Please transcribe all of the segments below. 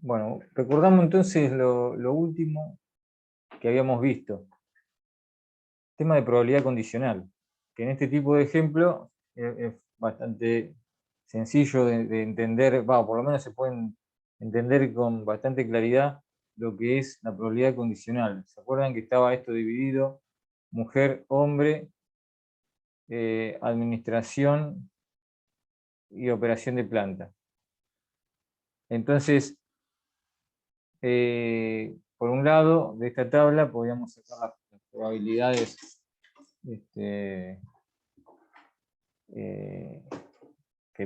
Bueno, recordamos entonces lo último que habíamos visto. Tema de probabilidad condicional, que en este tipo de ejemplo es bastante sencillo de entender, por lo menos se pueden entender con bastante claridad lo que es la probabilidad condicional. ¿Se acuerdan que estaba esto dividido? Mujer, hombre, administración y operación de planta. Entonces, por un lado, de esta tabla podríamos sacar las probabilidades que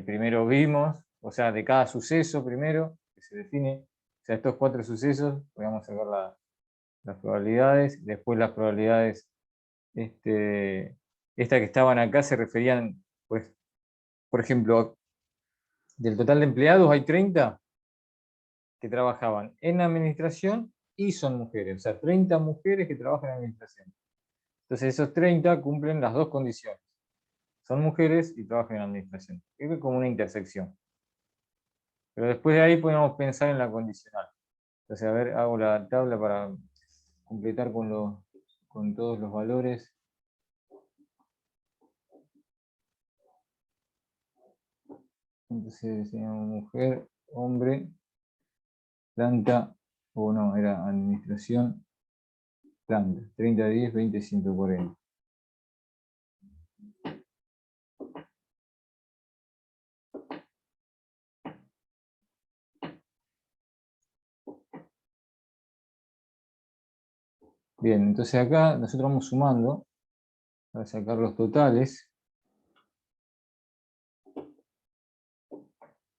primero vimos, o sea, de cada suceso primero, que se define, o sea, estos 4 sucesos, podríamos sacar las probabilidades, después las probabilidades, estas que estaban acá se referían, pues, por ejemplo, del total de empleados hay 30 que trabajaban en administración y son mujeres, o sea, 30 mujeres que trabajan en administración. Entonces esos 30 cumplen las dos condiciones. Son mujeres y trabajan en administración. Es como una intersección. Pero después de ahí podemos pensar en la condicional. Entonces, a ver, hago la tabla para completar con todos los valores. Entonces, mujer, hombre, planta, o no, era administración, planta. 30, 10, 20, 140. Bien, entonces acá nosotros vamos sumando para sacar los totales.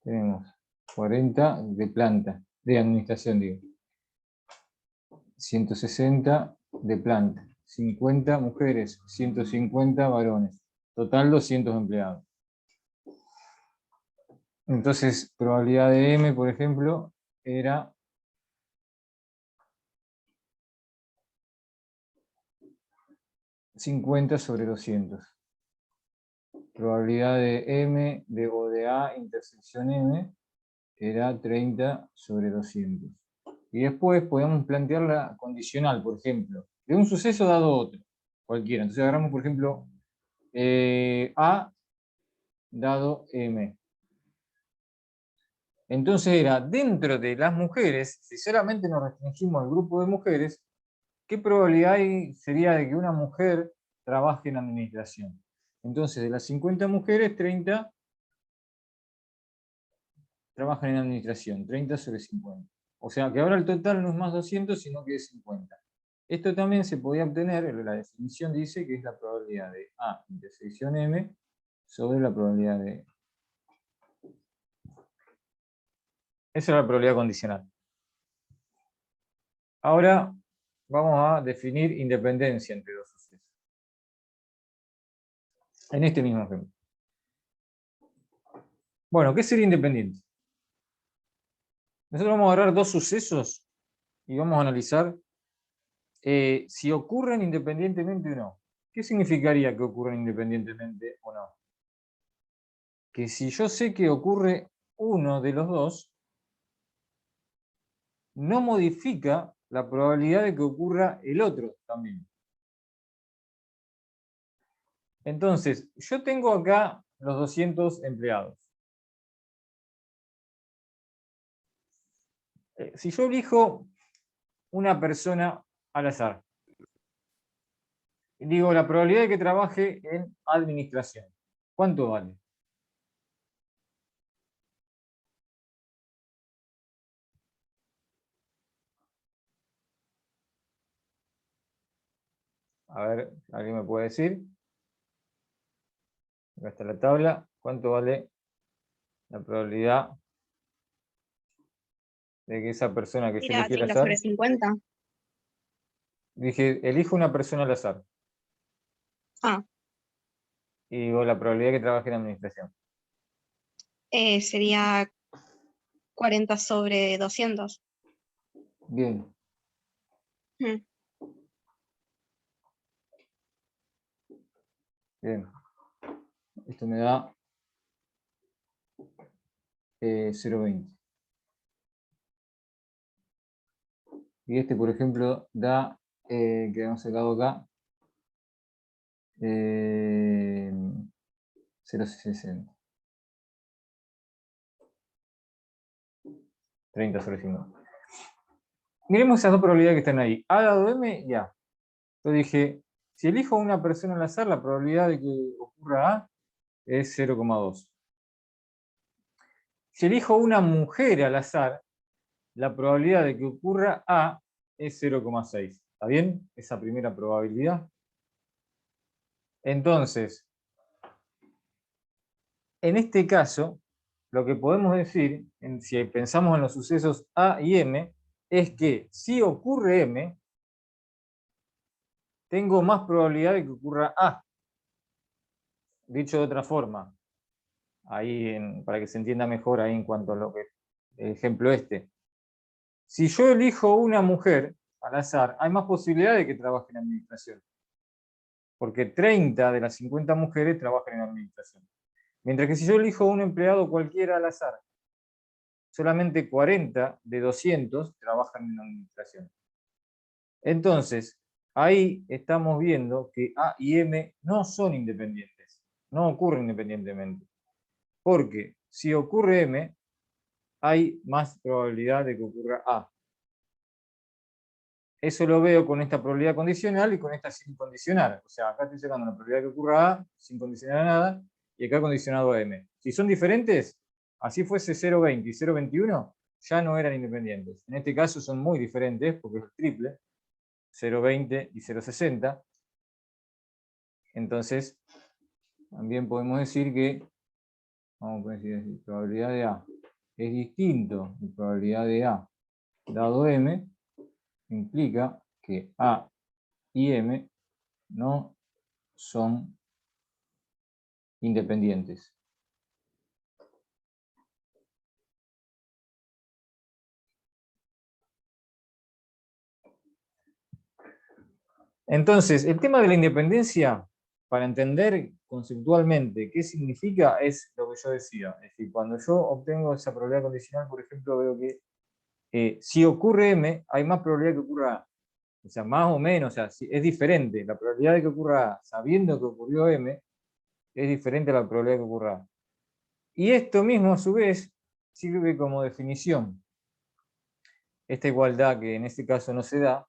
Tenemos 40 de planta, de administración, digo. 160 de planta. 50 mujeres, 150 varones. Total 200 empleados. Entonces, probabilidad de M, por ejemplo, era 50 sobre 200. Probabilidad de M o de A intersección M era 30 sobre 200. Y después podemos plantear la condicional, por ejemplo, de un suceso dado otro, cualquiera. Entonces agarramos, por ejemplo, A dado M. Entonces era, dentro de las mujeres, si solamente nos restringimos al grupo de mujeres, ¿qué probabilidad sería de que una mujer trabaje en administración? Entonces, de las 50 mujeres, 30 trabajan en administración, 30 sobre 50. O sea que ahora el total no es más 200, sino que es 50. Esto también se podía obtener, la definición dice que es la probabilidad de A intersección M sobre la probabilidad de... Esa es la probabilidad condicional. Ahora vamos a definir independencia entre dos sucesos. En este mismo ejemplo. Bueno, ¿qué sería independiente? Nosotros vamos a agarrar dos sucesos y vamos a analizar si ocurren independientemente o no. ¿Qué significaría que ocurran independientemente o no? Que si yo sé que ocurre uno de los dos, no modifica la probabilidad de que ocurra el otro también. Entonces, yo tengo acá los 200 empleados. Si yo elijo una persona al azar, digo la probabilidad de que trabaje en administración, ¿cuánto vale? A ver, ¿alguien me puede decir? Acá está la tabla. ¿Cuánto vale la probabilidad de que esa persona que yo Era elegí al 30 azar? sobre 50. Dije, elijo una persona al azar. Ah, Y digo, la probabilidad de que trabaje en administración. sería 40 sobre 200. Bien. Mm. Bien. Esto me da 0,20. Y este, por ejemplo, da, que hemos sacado acá, 0,60. 30 sobre 5. Miremos esas dos probabilidades que están ahí. A dado M y A. Yo dije, si elijo una persona al azar, la probabilidad de que ocurra A es 0,2. Si elijo una mujer al azar, la probabilidad de que ocurra A es 0,6. ¿Está bien? Esa primera probabilidad. Entonces, en este caso, lo que podemos decir, si pensamos en los sucesos A y M, es que si ocurre M, tengo más probabilidad de que ocurra A. Dicho de otra forma, ahí para que se entienda mejor ahí en cuanto a lo que el ejemplo este. Si yo elijo una mujer al azar, hay más posibilidad de que trabaje en administración. Porque 30 de las 50 mujeres trabajan en administración. Mientras que si yo elijo un empleado cualquiera al azar, solamente 40 de 200 trabajan en administración. Entonces, ahí estamos viendo que A y M no son independientes, no ocurren independientemente. Porque si ocurre M, hay más probabilidad de que ocurra A. Eso lo veo con esta probabilidad condicional y con esta sin condicional. O sea, acá estoy sacando la probabilidad de que ocurra A sin condicionar a nada y acá condicionado a M. Si son diferentes, así fuese 0,20 y 0,21, ya no eran independientes. En este caso son muy diferentes porque es el triple, 0,20 y 0,60. Entonces, también podemos decir que, vamos a decir así, probabilidad de A es distinto de probabilidad de A dado M, implica que A y M no son independientes. Entonces, el tema de la independencia, para entender conceptualmente qué significa, es lo que yo decía. Es decir, cuando yo obtengo esa probabilidad condicional, por ejemplo, veo que si ocurre M, hay más probabilidad que ocurra A. O sea, más o menos, o sea, es diferente. La probabilidad de que ocurra A, sabiendo que ocurrió M, es diferente a la probabilidad de que ocurra A. Y esto mismo, a su vez, sirve como definición. Esta igualdad, que en este caso no se da,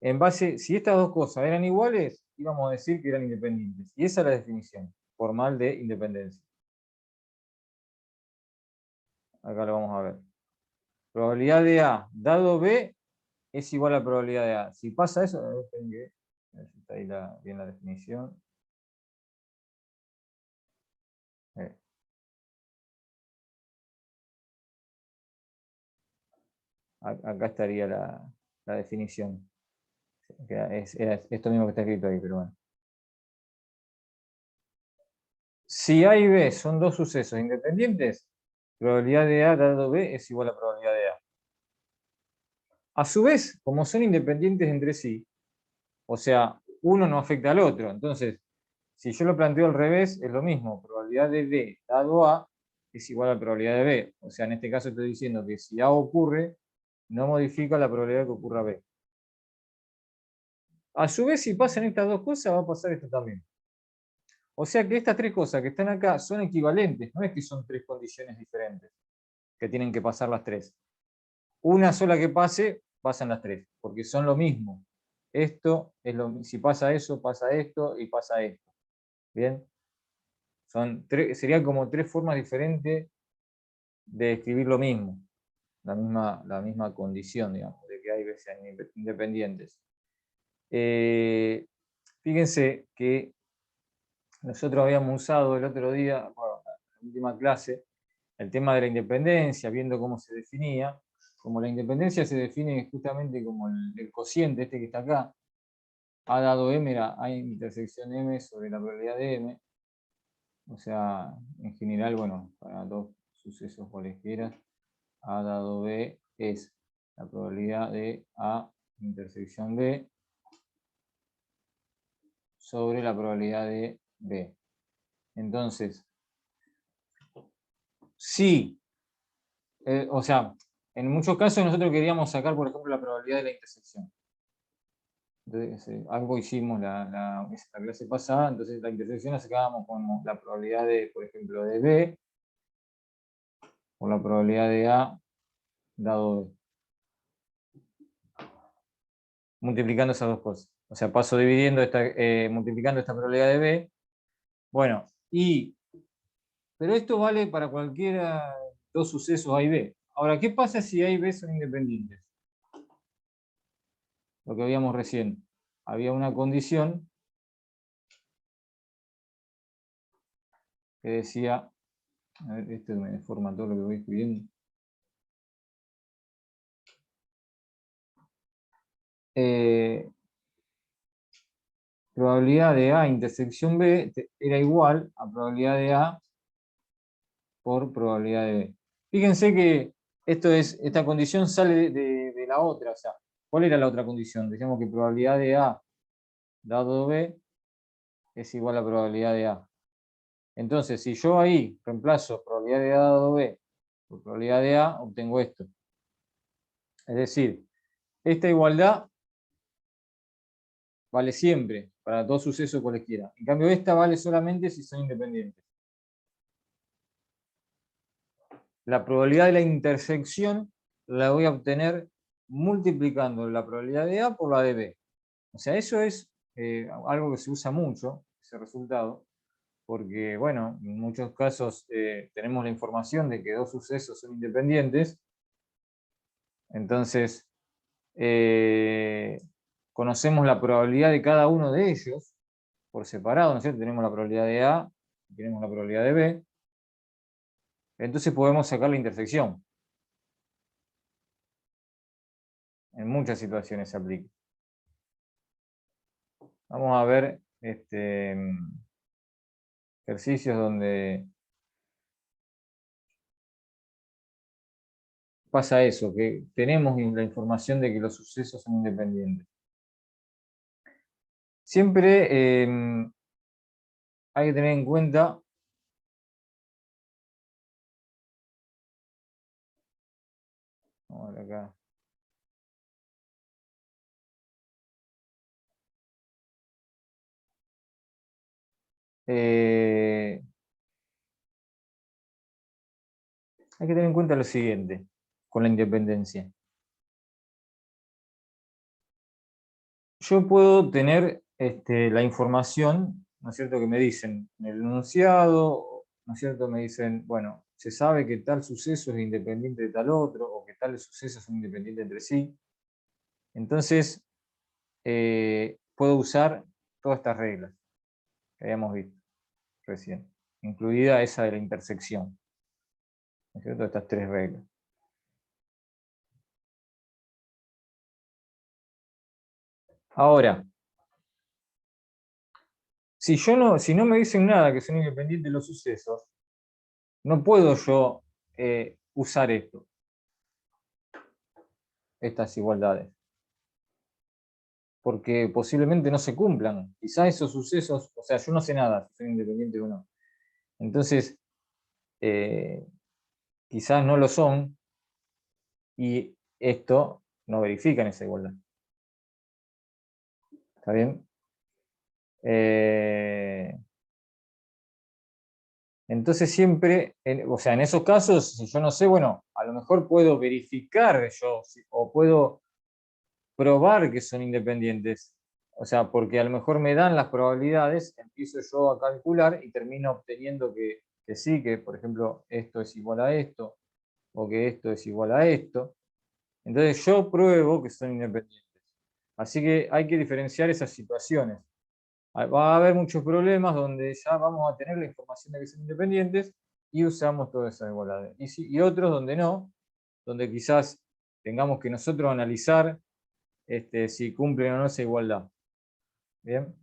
en base, si estas dos cosas eran iguales, íbamos a decir que eran independientes. Y esa es la definición formal de independencia. Acá lo vamos a ver. Probabilidad de A dado B es igual a probabilidad de A. Si pasa eso, a ver si está ahí bien la definición. Acá estaría la definición. Era esto mismo que está escrito ahí, pero bueno. Si A y B son dos sucesos independientes, probabilidad de A dado B es igual a probabilidad de A. A su vez, como son independientes entre sí, o sea, uno no afecta al otro. Entonces, si yo lo planteo al revés, es lo mismo. Probabilidad de B dado A es igual a probabilidad de B. O sea, en este caso estoy diciendo que si A ocurre, no modifica la probabilidad de que ocurra B. A su vez, si pasan estas dos cosas, va a pasar esto también. O sea que estas tres cosas que están acá son equivalentes, no es que son tres condiciones diferentes, que tienen que pasar las tres. Una sola que pase, pasan las tres, porque son lo mismo. Esto es si pasa eso, pasa esto y pasa esto. ¿Bien? Serían como tres formas diferentes de describir lo mismo, la misma condición, digamos, de que hay veces independientes. Fíjense que nosotros habíamos usado el otro día, bueno, en la última clase, el tema de la independencia, viendo cómo se definía. Como la independencia se define justamente como el cociente este que está acá, A dado M era A intersección M sobre la probabilidad de M. O sea, en general, bueno, para dos sucesos cualesquiera, A dado B es la probabilidad de A intersección B sobre la probabilidad de B. Entonces, si, o sea, en muchos casos nosotros queríamos sacar, por ejemplo, la probabilidad de la intersección. Entonces, algo hicimos la clase pasada, entonces la intersección la sacábamos como la probabilidad de, por ejemplo, de B, o la probabilidad de A dado B. Multiplicando esas dos cosas. O sea, paso dividiendo multiplicando esta probabilidad de B. Bueno, pero esto vale para cualquiera dos sucesos A y B. Ahora, ¿qué pasa si A y B son independientes? Lo que veíamos recién. Había una condición que decía, a ver, esto me deforma todo lo que voy escribiendo. Probabilidad de A intersección B era igual a probabilidad de A por probabilidad de B. Fíjense que esta condición sale de la otra. O sea, ¿cuál era la otra condición? Decíamos que probabilidad de A dado B es igual a probabilidad de A. Entonces, si yo ahí reemplazo probabilidad de A dado B por probabilidad de A, obtengo esto. Es decir, esta igualdad vale siempre para dos sucesos cualesquiera. En cambio, esta vale solamente si son independientes. La probabilidad de la intersección la voy a obtener multiplicando la probabilidad de A por la de B. O sea, eso es algo que se usa mucho, ese resultado, porque, bueno, en muchos casos tenemos la información de que dos sucesos son independientes, entonces conocemos la probabilidad de cada uno de ellos por separado, ¿no es cierto? Tenemos la probabilidad de A, tenemos la probabilidad de B, entonces podemos sacar la intersección. En muchas situaciones se aplica. Vamos a ver ejercicios donde pasa eso, que tenemos la información de que los sucesos son independientes. Siempre hay que tener en cuenta vamos a ver acá. Hay que tener en cuenta lo siguiente con la independencia. Yo puedo tener la información, ¿no es cierto?, que me dicen en el enunciado, ¿no es cierto?, me dicen, bueno, se sabe que tal suceso es independiente de tal otro, o que tales sucesos son independientes entre sí. Entonces, puedo usar todas estas reglas que habíamos visto recién, incluida esa de la intersección, ¿no es cierto?, estas tres reglas. Ahora, si no me dicen nada que son independientes los sucesos, no puedo yo usar estas igualdades, porque posiblemente no se cumplan. Quizás esos sucesos, o sea, yo no sé nada si son independientes o no. Entonces, quizás no lo son, y esto no verifica en esa igualdad. ¿Está bien? Entonces siempre, o sea, en esos casos, si yo no sé, bueno, a lo mejor puedo verificar yo, o puedo probar que son independientes. O sea, porque a lo mejor me dan las probabilidades, empiezo yo a calcular y termino obteniendo que sí, que por ejemplo esto es igual a esto, o que esto es igual a esto. Entonces yo pruebo que son independientes. Así que hay que diferenciar esas situaciones. Va a haber muchos problemas donde ya vamos a tener la información de que son independientes y usamos todas esas igualdades. Y otros donde no, donde quizás tengamos que nosotros analizar si cumplen o no esa igualdad. Bien.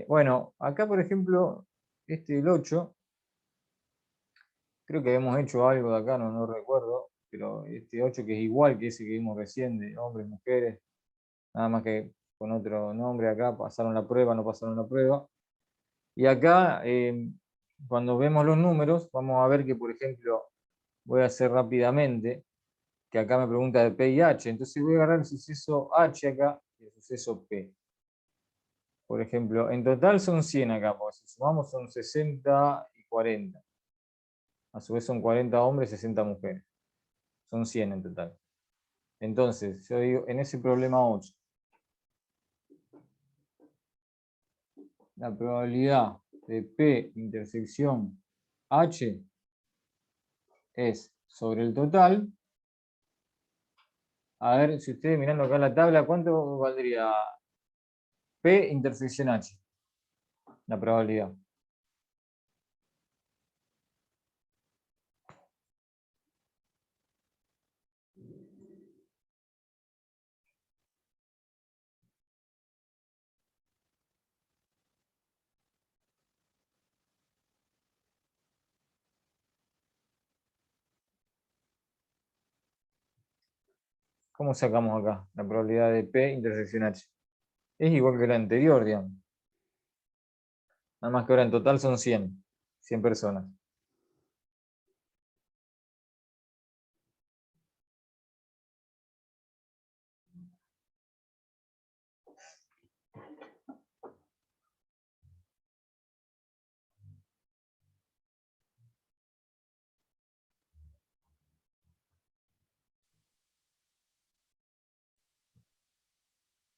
Bueno, acá por ejemplo, el 8, creo que hemos hecho algo de acá, no recuerdo, pero este 8 que es igual que ese que vimos recién de hombres, mujeres, nada más que con otro nombre acá, pasaron la prueba, no pasaron la prueba. Y acá, cuando vemos los números, vamos a ver que, por ejemplo, voy a hacer rápidamente, que acá me pregunta de P y H, entonces voy a agarrar el suceso H acá y el suceso P. Por ejemplo, en total son 100 acá, porque si sumamos son 60 y 40. A su vez son 40 hombres, 60 mujeres. Son 100 en total. Entonces, yo digo, en ese problema 8, la probabilidad de P intersección H es sobre el total. A ver, si ustedes mirando acá la tabla, ¿cuánto valdría P intersección H? La probabilidad. ¿Cómo sacamos acá la probabilidad de P intersección H? Es igual que la anterior, digamos. Nada más que ahora en total son 100 personas.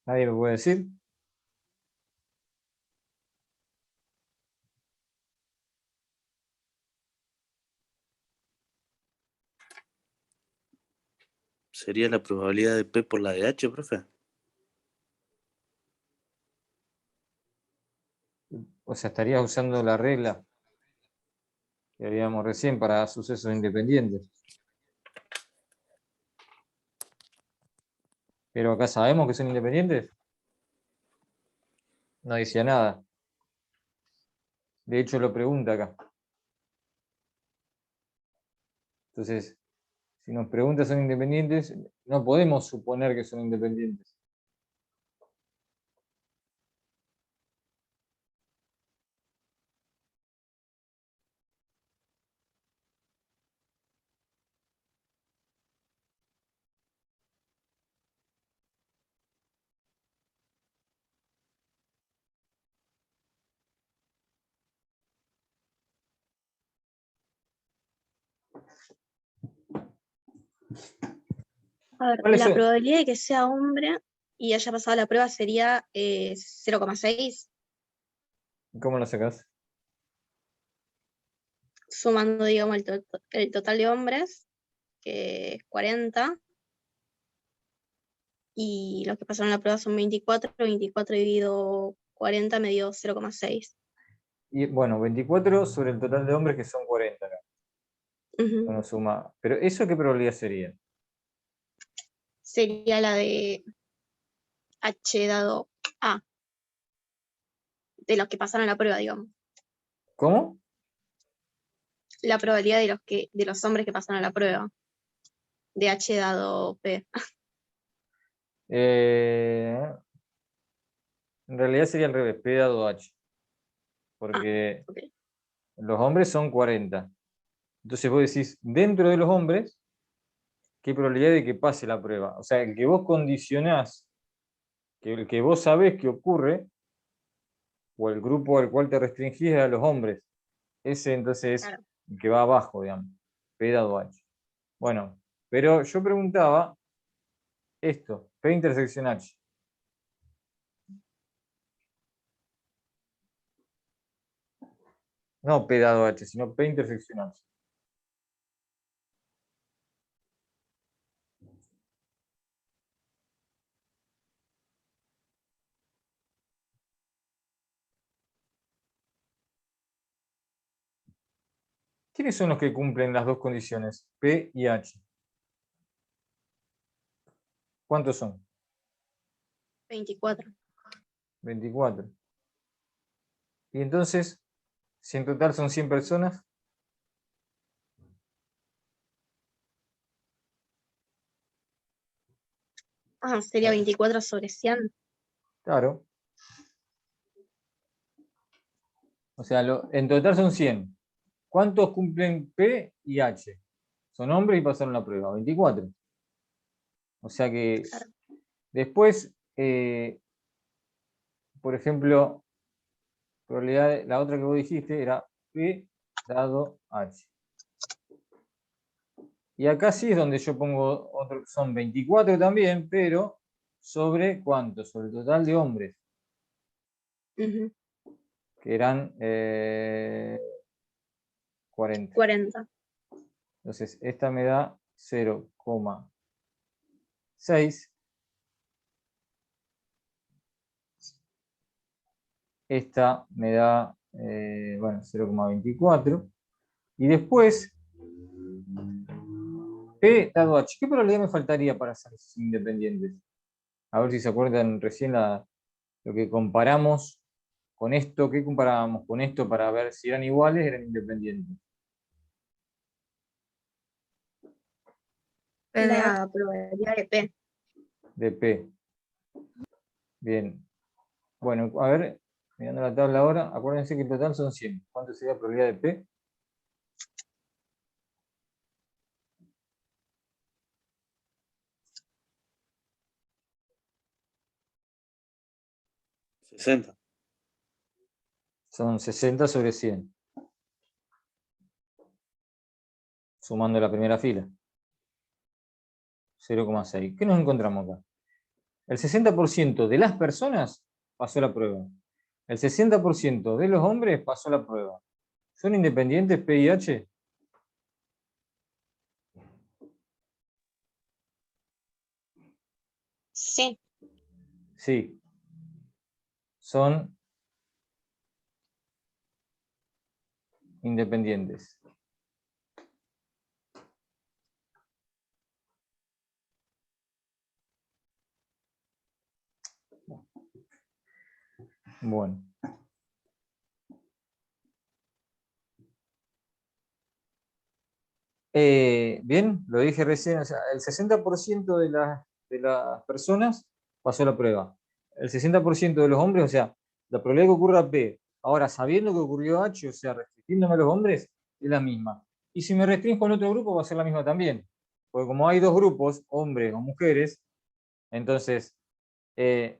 ¿Nadie me puede decir? ¿Sería la probabilidad de P por la de H, profe? O sea, estarías usando la regla que habíamos recién para sucesos independientes. Pero acá sabemos que son independientes. No decía nada. De hecho, lo pregunta acá. Entonces, si nos pregunta son independientes, no podemos suponer que son independientes. A ver, ¿Cuáles la son? probabilidad de que sea hombre y haya pasado la prueba sería 0,6, ¿Cómo lo sacás? sumando, digamos, el total de hombres, que es 40, y los que pasaron la prueba son 24, 24 dividido 40 me dio 0,6. Y bueno, 24 sobre el total de hombres que son 40 acá. Ujú. Uno suma. Pero ¿eso qué probabilidad sería? Sería la de H dado A, de los que pasaron la prueba, digamos. ¿Cómo? La probabilidad de los hombres que pasaron la prueba, de H dado P. En realidad sería al revés, P dado H. Ah, Porque ok. los hombres son 40. Entonces vos decís, dentro de los hombres, ¿qué probabilidad de que pase la prueba? O sea, el que vos condicionás, que el que vos sabés que ocurre, o el grupo al cual te restringís es a los hombres. Ese entonces es Claro. el que va abajo, digamos. P dado H. Bueno, pero yo preguntaba esto, P intersección H. No P dado H, sino P intersección H. ¿Quiénes son los que cumplen las dos condiciones, P y H? ¿Cuántos son? 24. 24. Y entonces, si en total son 100 personas, Ah, sería 24 sobre 100. claro. O sea, en total son 100. ¿Cuántos cumplen P y H? son hombres y pasaron la prueba, 24. O sea que Claro. después, por ejemplo, probabilidad, la otra que vos dijiste era P dado H. Y acá sí es donde yo pongo otro, son 24 también, pero ¿sobre cuánto? Sobre el total de hombres, Ujú. que eran 40. 40. Entonces, esta me da 0,6. Esta me da, bueno, 0,24. Y después, P dado H. ¿Qué probabilidad me faltaría para ser independientes? A ver si se acuerdan recién lo que comparamos con esto. ¿Qué comparábamos con esto para ver si eran iguales, eran independientes? La probabilidad de P. De P. Bien. Bueno, a ver, mirando la tabla ahora, acuérdense que el total son 100. ¿Cuánto sería la probabilidad de P? 60. Son 60 sobre 100. Sumando la primera fila. 0,6. ¿Qué nos encontramos acá? El 60% de las personas pasó la prueba. El 60% de los hombres pasó la prueba. ¿Son independientes P y H? Sí. Sí. Son independientes. Bueno. Bien, lo dije recién, o sea, el 60% de las personas pasó la prueba. El 60% de los hombres, o sea, la probabilidad que ocurra P, ahora sabiendo que ocurrió H, o sea, restringiéndome a los hombres, es la misma. Y si me restringo en otro grupo, va a ser la misma también. Porque como hay dos grupos, hombres o mujeres, entonces,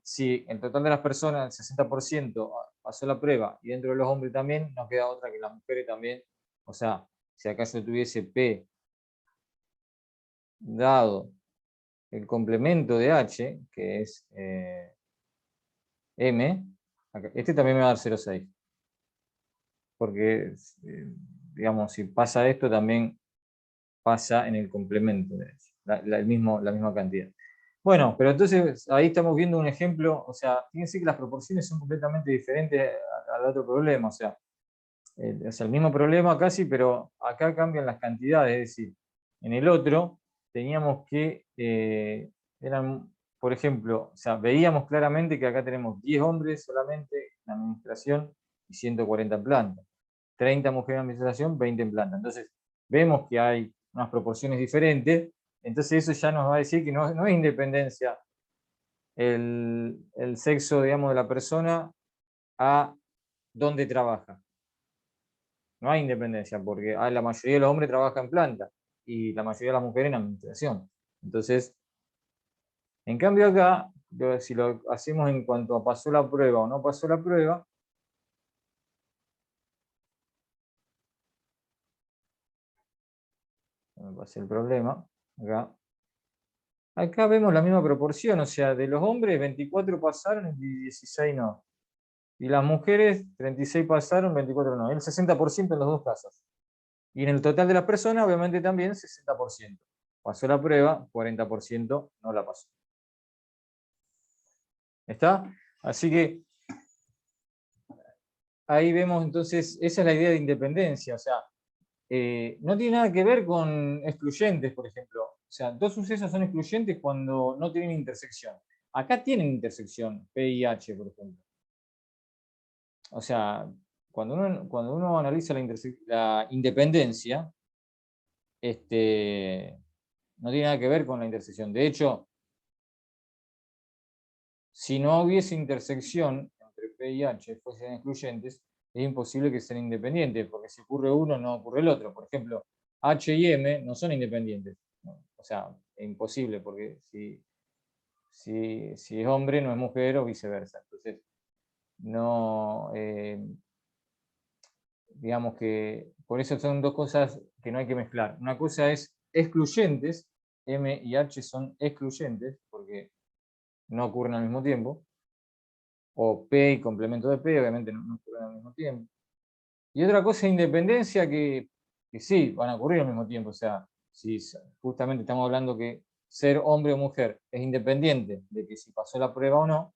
si el total de las personas, el 60% pasó la prueba, y dentro de los hombres también, no queda otra que las mujeres también. O sea, si acaso tuviese P dado el complemento de H, que es M, este también me va a dar 0,6. Porque, digamos, si pasa esto, también pasa en el complemento de H, la misma cantidad. Bueno, pero entonces ahí estamos viendo un ejemplo, o sea, fíjense que las proporciones son completamente diferentes al otro problema, o sea, es el mismo problema casi, pero acá cambian las cantidades, es decir, en el otro teníamos que, eran, por ejemplo, o sea, veíamos claramente que acá tenemos 10 hombres solamente en la administración y 140 en planta, 30 mujeres en administración, 20 en planta. Entonces, vemos que hay unas proporciones diferentes, entonces eso ya nos va a decir que no es independencia el sexo, digamos, de la persona a dónde trabaja. No hay independencia, porque la mayoría de los hombres trabajan en planta y la mayoría de las mujeres en administración. Entonces, en cambio acá, si lo hacemos en cuanto a pasó la prueba o no pasó la prueba, me pasé el problema, acá vemos la misma proporción, o sea, de los hombres 24 pasaron y 16 no. Y las mujeres 36 pasaron, 24 no. El 60% en los dos casos. Y en el total de las personas, obviamente también 60%. Pasó la prueba, 40% no la pasó. ¿Está? Así que ahí vemos entonces, esa es la idea de independencia. O sea, no tiene nada que ver con excluyentes, por ejemplo. O sea, dos sucesos son excluyentes cuando no tienen intersección. Acá tienen intersección, P y H, por ejemplo. O sea, cuando uno analiza la independencia, no tiene nada que ver con la intersección. De hecho, si no hubiese intersección entre P y H, fuesen excluyentes, es imposible que sean independientes, porque si ocurre uno, no ocurre el otro. Por ejemplo, H y M no son independientes. ¿No? O sea, es imposible, porque si es hombre no es mujer o viceversa. Entonces, no, digamos que por eso son dos cosas que no hay que mezclar. Una cosa es excluyentes, M y H son excluyentes, porque no ocurren al mismo tiempo, o P y complemento de P, obviamente no ocurren al mismo tiempo. Y otra cosa es independencia, que sí, van a ocurrir al mismo tiempo. O sea, si justamente estamos hablando que ser hombre o mujer es independiente de que si pasó la prueba o no,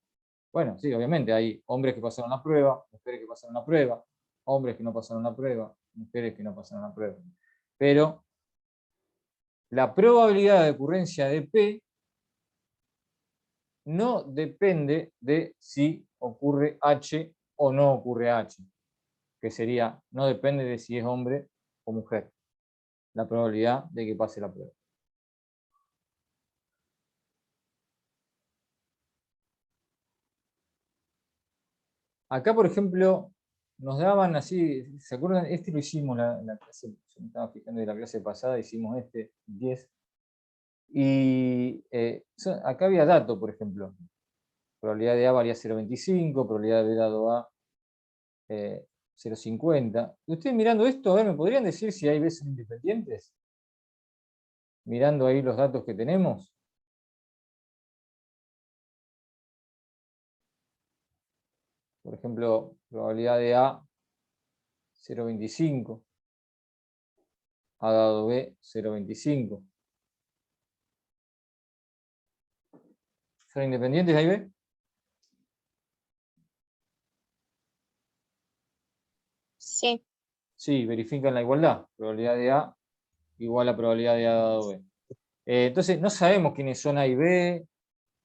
bueno, sí, obviamente hay hombres que pasaron la prueba, mujeres que pasaron la prueba, hombres que no pasaron la prueba, mujeres que no pasaron la prueba. Pero la probabilidad de ocurrencia de P no depende de si ocurre H o no ocurre H, que sería, no depende de si es hombre o mujer, la probabilidad de que pase la prueba. Acá, por ejemplo, nos daban así, ¿se acuerdan? Este lo hicimos la clase, yo me estaba fijando de la clase pasada, hicimos este 10. Y acá había dato, por ejemplo. Probabilidad de A valía 0,25, probabilidad de B dado A 0,50. Y ustedes mirando esto, a ver, ¿me podrían decir si hay B son independientes? Mirando ahí los datos que tenemos. Por ejemplo, probabilidad de A 0,25. A dado B 0,25. ¿Son independientes A y B? Sí. Sí, verifican la igualdad. Probabilidad de A igual a probabilidad de A dado B. Entonces, no sabemos quiénes son A y B,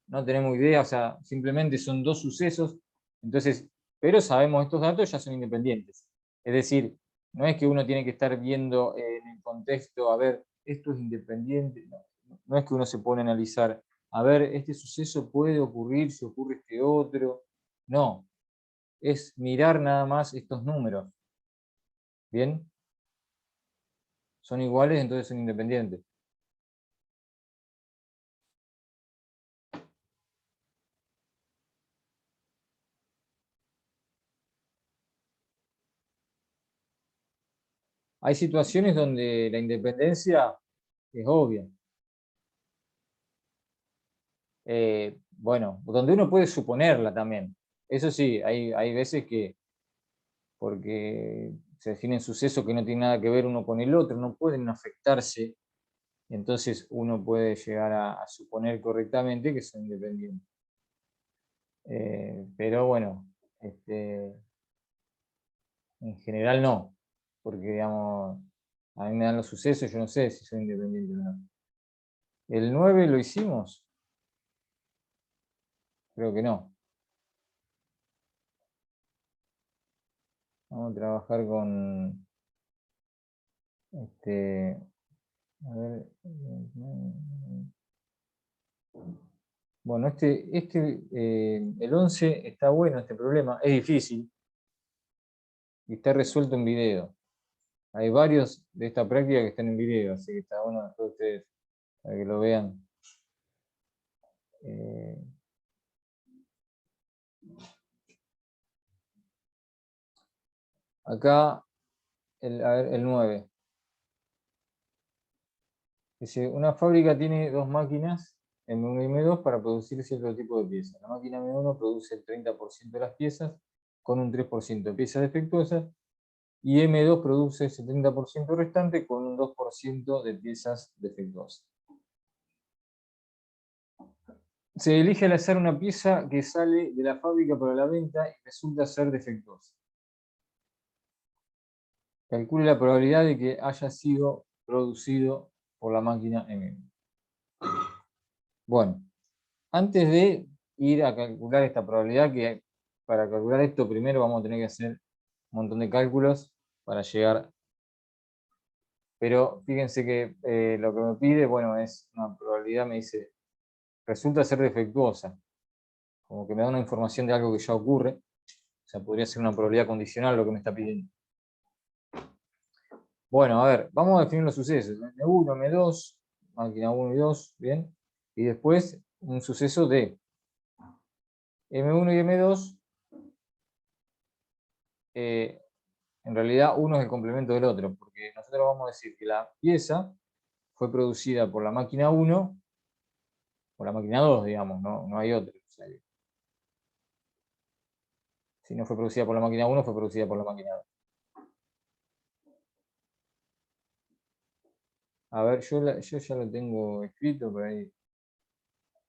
no tenemos idea, o sea, simplemente son dos sucesos, entonces, pero sabemos estos datos ya son independientes. Es decir, no es que uno tiene que estar viendo en el contexto, a ver, esto es independiente, no es que uno se pone a analizar, a ver, este suceso puede ocurrir si ocurre este otro, no, es mirar nada más estos números. ¿Bien? Son iguales, entonces son independientes. Hay situaciones donde la independencia es obvia. Bueno, donde uno puede suponerla también. Eso sí, hay veces que, porque se definen sucesos que no tienen nada que ver uno con el otro, no pueden afectarse, entonces uno puede llegar a suponer correctamente que son independientes. Pero bueno, en general no, porque digamos, a mí me dan los sucesos, yo no sé si son independientes o no. ¿El 9 lo hicimos? Creo que no. Vamos a trabajar con a ver, bueno, el 11 está bueno, este problema, es difícil y está resuelto en video. Hay varios de esta práctica que están en video, así que está bueno después ustedes para que lo vean. Acá, a ver, el 9. Dice, una fábrica tiene dos máquinas, M1 y M2, para producir cierto tipo de piezas. La máquina M1 produce el 30% de las piezas con un 3% de piezas defectuosas, y M2 produce el 70% restante con un 2% de piezas defectuosas. Se elige al azar una pieza que sale de la fábrica para la venta y resulta ser defectuosa. Calcule la probabilidad de que haya sido producido por la máquina M1. Bueno, antes de ir a calcular esta probabilidad, que para calcular esto primero vamos a tener que hacer un montón de cálculos para llegar. Pero fíjense que lo que me pide, bueno, es una probabilidad, me dice, resulta ser defectuosa. Como que me da una información de algo que ya ocurre. O sea, podría ser una probabilidad condicional lo que me está pidiendo. Bueno, a ver, vamos a definir los sucesos. M1, M2, máquina 1 y 2, ¿bien? Y después un suceso de M1 y M2, en realidad uno es el complemento del otro, porque nosotros vamos a decir que la pieza fue producida por la máquina 1, por la máquina 2, digamos, no hay otro. O sea, si no fue producida por la máquina 1, fue producida por la máquina 2. A ver, yo ya lo tengo escrito, por ahí,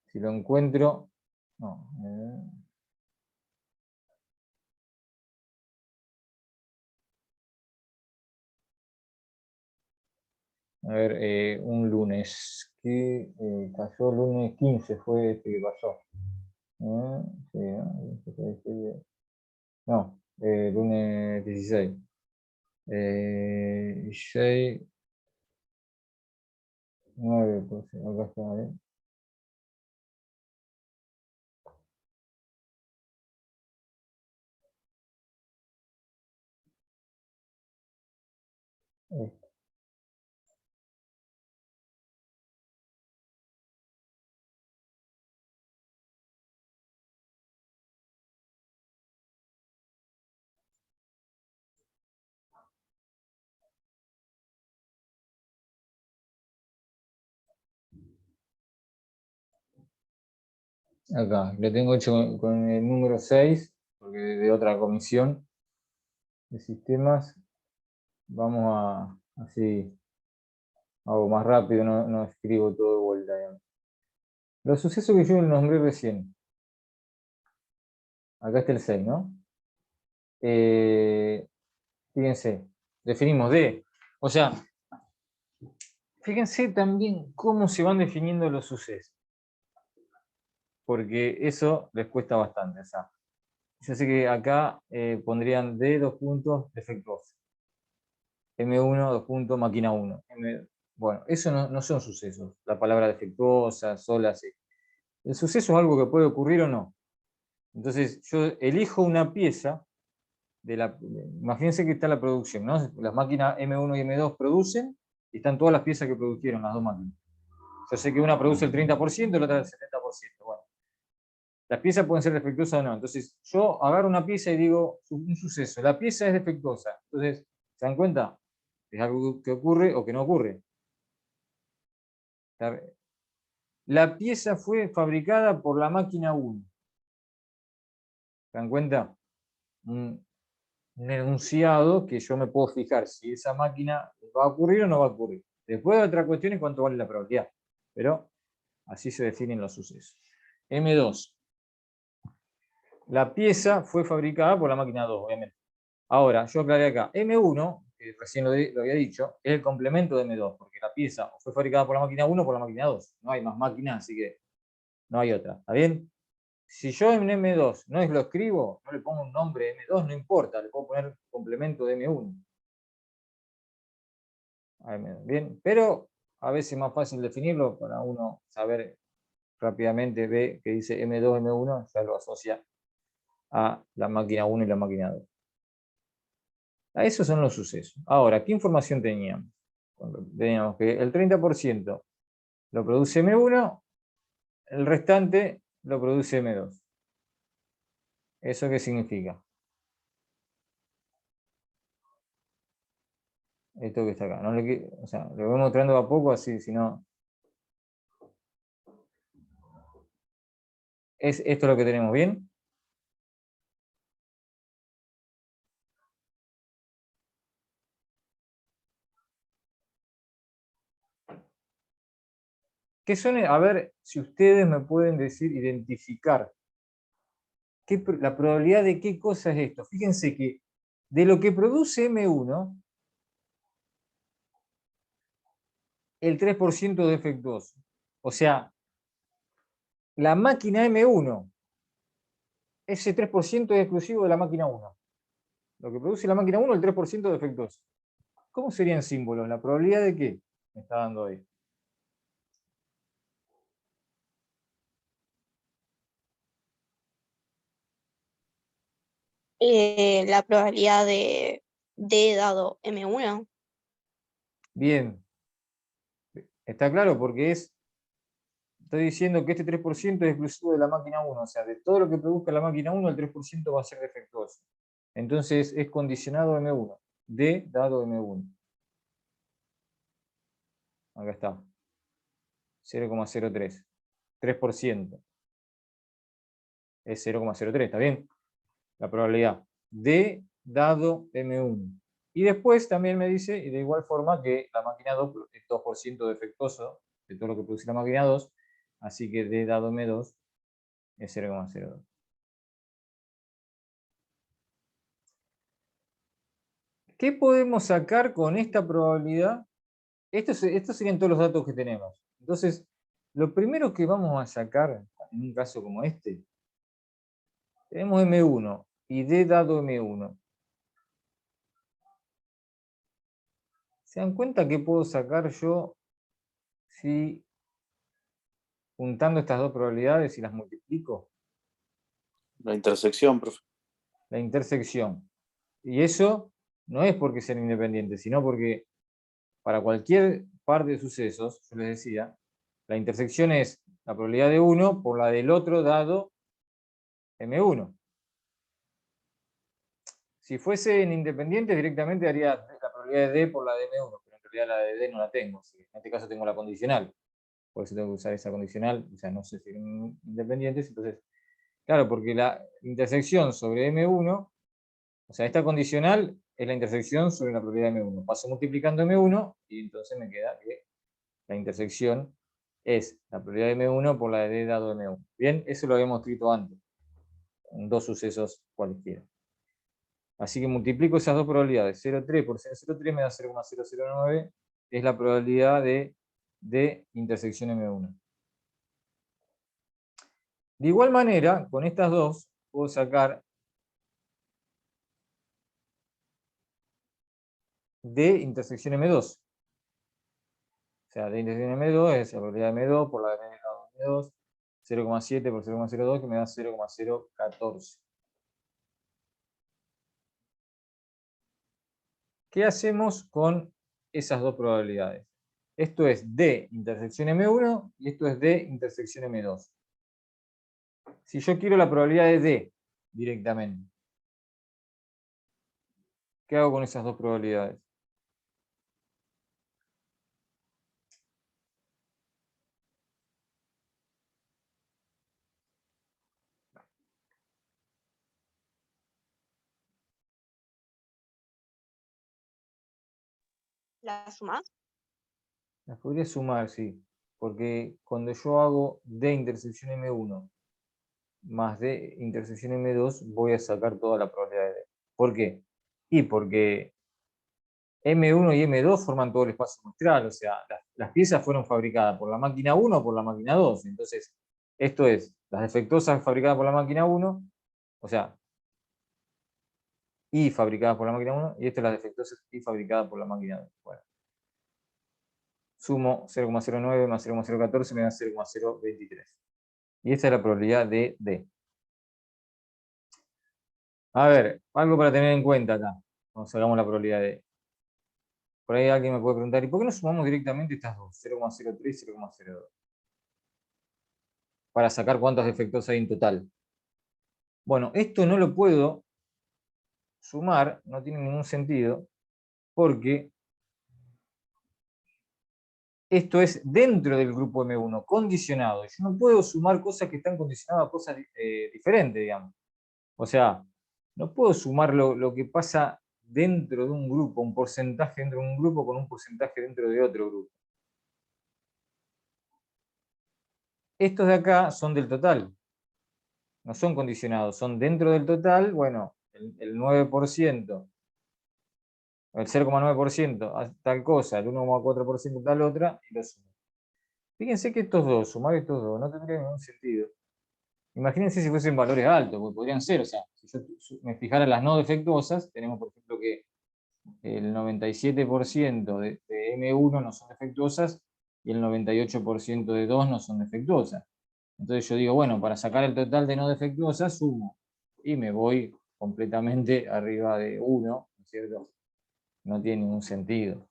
si lo encuentro, no. A ver, un lunes, que cayó el lunes 15, fue este que pasó. Sí, ¿no? Lunes 16. 16, 9, pues, acá está, ¿eh? Acá, lo tengo hecho con el número 6, porque de otra comisión de sistemas. Vamos a, así, hago más rápido, no escribo todo de vuelta, digamos. Los sucesos que yo nombré recién. Acá está el 6, ¿no? Fíjense, definimos D. O sea, fíjense también cómo se van definiendo los sucesos. Porque eso les cuesta bastante. O sea, yo sé que acá pondrían D, 2 puntos, defectuoso. M1, 2 puntos, máquina 1. Bueno, eso no son sucesos. La palabra defectuosa, sola, sí. El suceso es algo que puede ocurrir o no. Entonces, yo elijo una pieza imagínense que está la producción, ¿no? Las máquinas M1 y M2 producen y están todas las piezas que produjeron las dos máquinas. Yo sé que una produce el 30% y la otra el 70%. Bueno, las piezas pueden ser defectuosas o no. Entonces, yo agarro una pieza y digo, un suceso, la pieza es defectuosa. Entonces, ¿se dan cuenta? Es algo que ocurre o que no ocurre. La pieza fue fabricada por la máquina 1. ¿Se dan cuenta? Un enunciado que yo me puedo fijar si esa máquina va a ocurrir o no va a ocurrir. Después otra cuestión es cuánto vale la probabilidad. Pero así se definen los sucesos. M2. La pieza fue fabricada por la máquina 2, obviamente. Ahora, yo aclaré acá. M1, que recién lo había dicho, es el complemento de M2, porque la pieza fue fabricada por la máquina 1 o por la máquina 2. No hay más máquinas, así que no hay otra. ¿Está bien? Si yo en M2 no lo escribo, no le pongo un nombre M2, no importa, le puedo poner complemento de M1. Bien, pero a veces es más fácil definirlo para uno saber rápidamente, ve que dice M2, M1, ya lo asocia a la máquina 1 y la máquina 2. Esos son los sucesos. Ahora, ¿qué información teníamos? Teníamos que el 30% lo produce M1, el restante lo produce M2. ¿Eso qué significa? Esto que está acá. O sea, lo voy mostrando a poco, así, si no... ¿Es esto lo que tenemos bien? ¿Qué son? A ver si ustedes me pueden decir, identificar la probabilidad de qué cosa es esto. Fíjense que de lo que produce M1, el 3% defectuoso. O sea, la máquina M1, ese 3% es exclusivo de la máquina 1. Lo que produce la máquina 1, el 3% defectuoso. ¿Cómo serían símbolos? ¿La probabilidad de qué me está dando ahí? La probabilidad de D dado M1. Bien. ¿Está claro? Porque estoy diciendo que este 3% es exclusivo de la máquina 1. O sea, de todo lo que produzca la máquina 1, el 3% va a ser defectuoso. Entonces es condicionado a M1. D dado M1. Acá está. 0,03. 3%. Es 0,03, ¿está bien? La probabilidad. D dado M1. Y después también me dice, y de igual forma, que la máquina 2 es 2% defectuoso de todo lo que produce la máquina 2. Así que D dado M2 es 0,02. ¿Qué podemos sacar con esta probabilidad? Estos serían todos los datos que tenemos. Entonces, lo primero que vamos a sacar, en un caso como este, tenemos M1 y D dado M1. ¿Se dan cuenta que puedo sacar yo si juntando estas dos probabilidades y las multiplico? La intersección, profe. La intersección. Y eso no es porque sean independientes, sino porque para cualquier par de sucesos, yo les decía, la intersección es la probabilidad de uno por la del otro dado M1. Si fuesen independientes, directamente haría la probabilidad de D por la de M1, pero en realidad la de D no la tengo. En este caso tengo la condicional. Por eso tengo que usar esa condicional. O sea, no sé si son independientes. Entonces, claro, porque la intersección sobre M1, o sea, esta condicional es la intersección sobre la probabilidad de M1. Paso multiplicando M1 y entonces me queda que la intersección es la probabilidad de M1 por la de D dado M1. Bien, eso lo habíamos escrito antes, en dos sucesos cualquiera. Así que multiplico esas dos probabilidades. 0,3 por 0,03 me da 0,009. Es la probabilidad de intersección M1. De igual manera, con estas dos, puedo sacar de intersección M2. O sea, de intersección M2 es la probabilidad de M2 por la de M2. 0,7 por 0,02 que me da 0,014. ¿Qué hacemos con esas dos probabilidades? Esto es D intersección M1 y esto es D intersección M2. Si yo quiero la probabilidad de D directamente, ¿qué hago con esas dos probabilidades? ¿La sumás? Las podría sumar, sí, porque cuando yo hago D intersección M1 más D intersección M2, voy a sacar toda la probabilidad de D. ¿Por qué? Y porque M1 y M2 forman todo el espacio muestral, o sea, las piezas fueron fabricadas por la máquina 1 o por la máquina 2. Entonces, esto es, las defectuosas fabricadas por la máquina 1, o sea, y fabricadas por la máquina 1, y esto es las defectuosas y fabricadas por la máquina 2. Bueno. Sumo 0,09 más 0,014 me da 0,023. Y esta es la probabilidad de D. A ver, algo para tener en cuenta acá, cuando sacamos la probabilidad de D. Por ahí alguien me puede preguntar, ¿y por qué no sumamos directamente estas dos? 0,03 y 0,02. Para sacar cuántos defectos hay en total. Bueno, esto no lo puedo sumar, no tiene ningún sentido, porque esto es dentro del grupo M1, condicionado. Yo no puedo sumar cosas que están condicionadas a cosas diferentes, digamos. O sea, no puedo sumar lo que pasa dentro de un grupo, un porcentaje dentro de un grupo con un porcentaje dentro de otro grupo. Estos de acá son del total, no son condicionados, son dentro del total, bueno, el 9%, el 0,9% a tal cosa, el 1,4% tal otra, y lo sumo. Fíjense que estos dos, sumar estos dos, no tendría ningún sentido. Imagínense si fuesen valores altos, porque podrían ser, o sea, si yo me fijara en las no defectuosas, tenemos por ejemplo que el 97% de M1 no son defectuosas y el 98% de 2 no son defectuosas. Entonces yo digo, bueno, para sacar el total de no defectuosas, sumo. Y me voy completamente arriba de 1, ¿no es cierto? No tiene ningún sentido.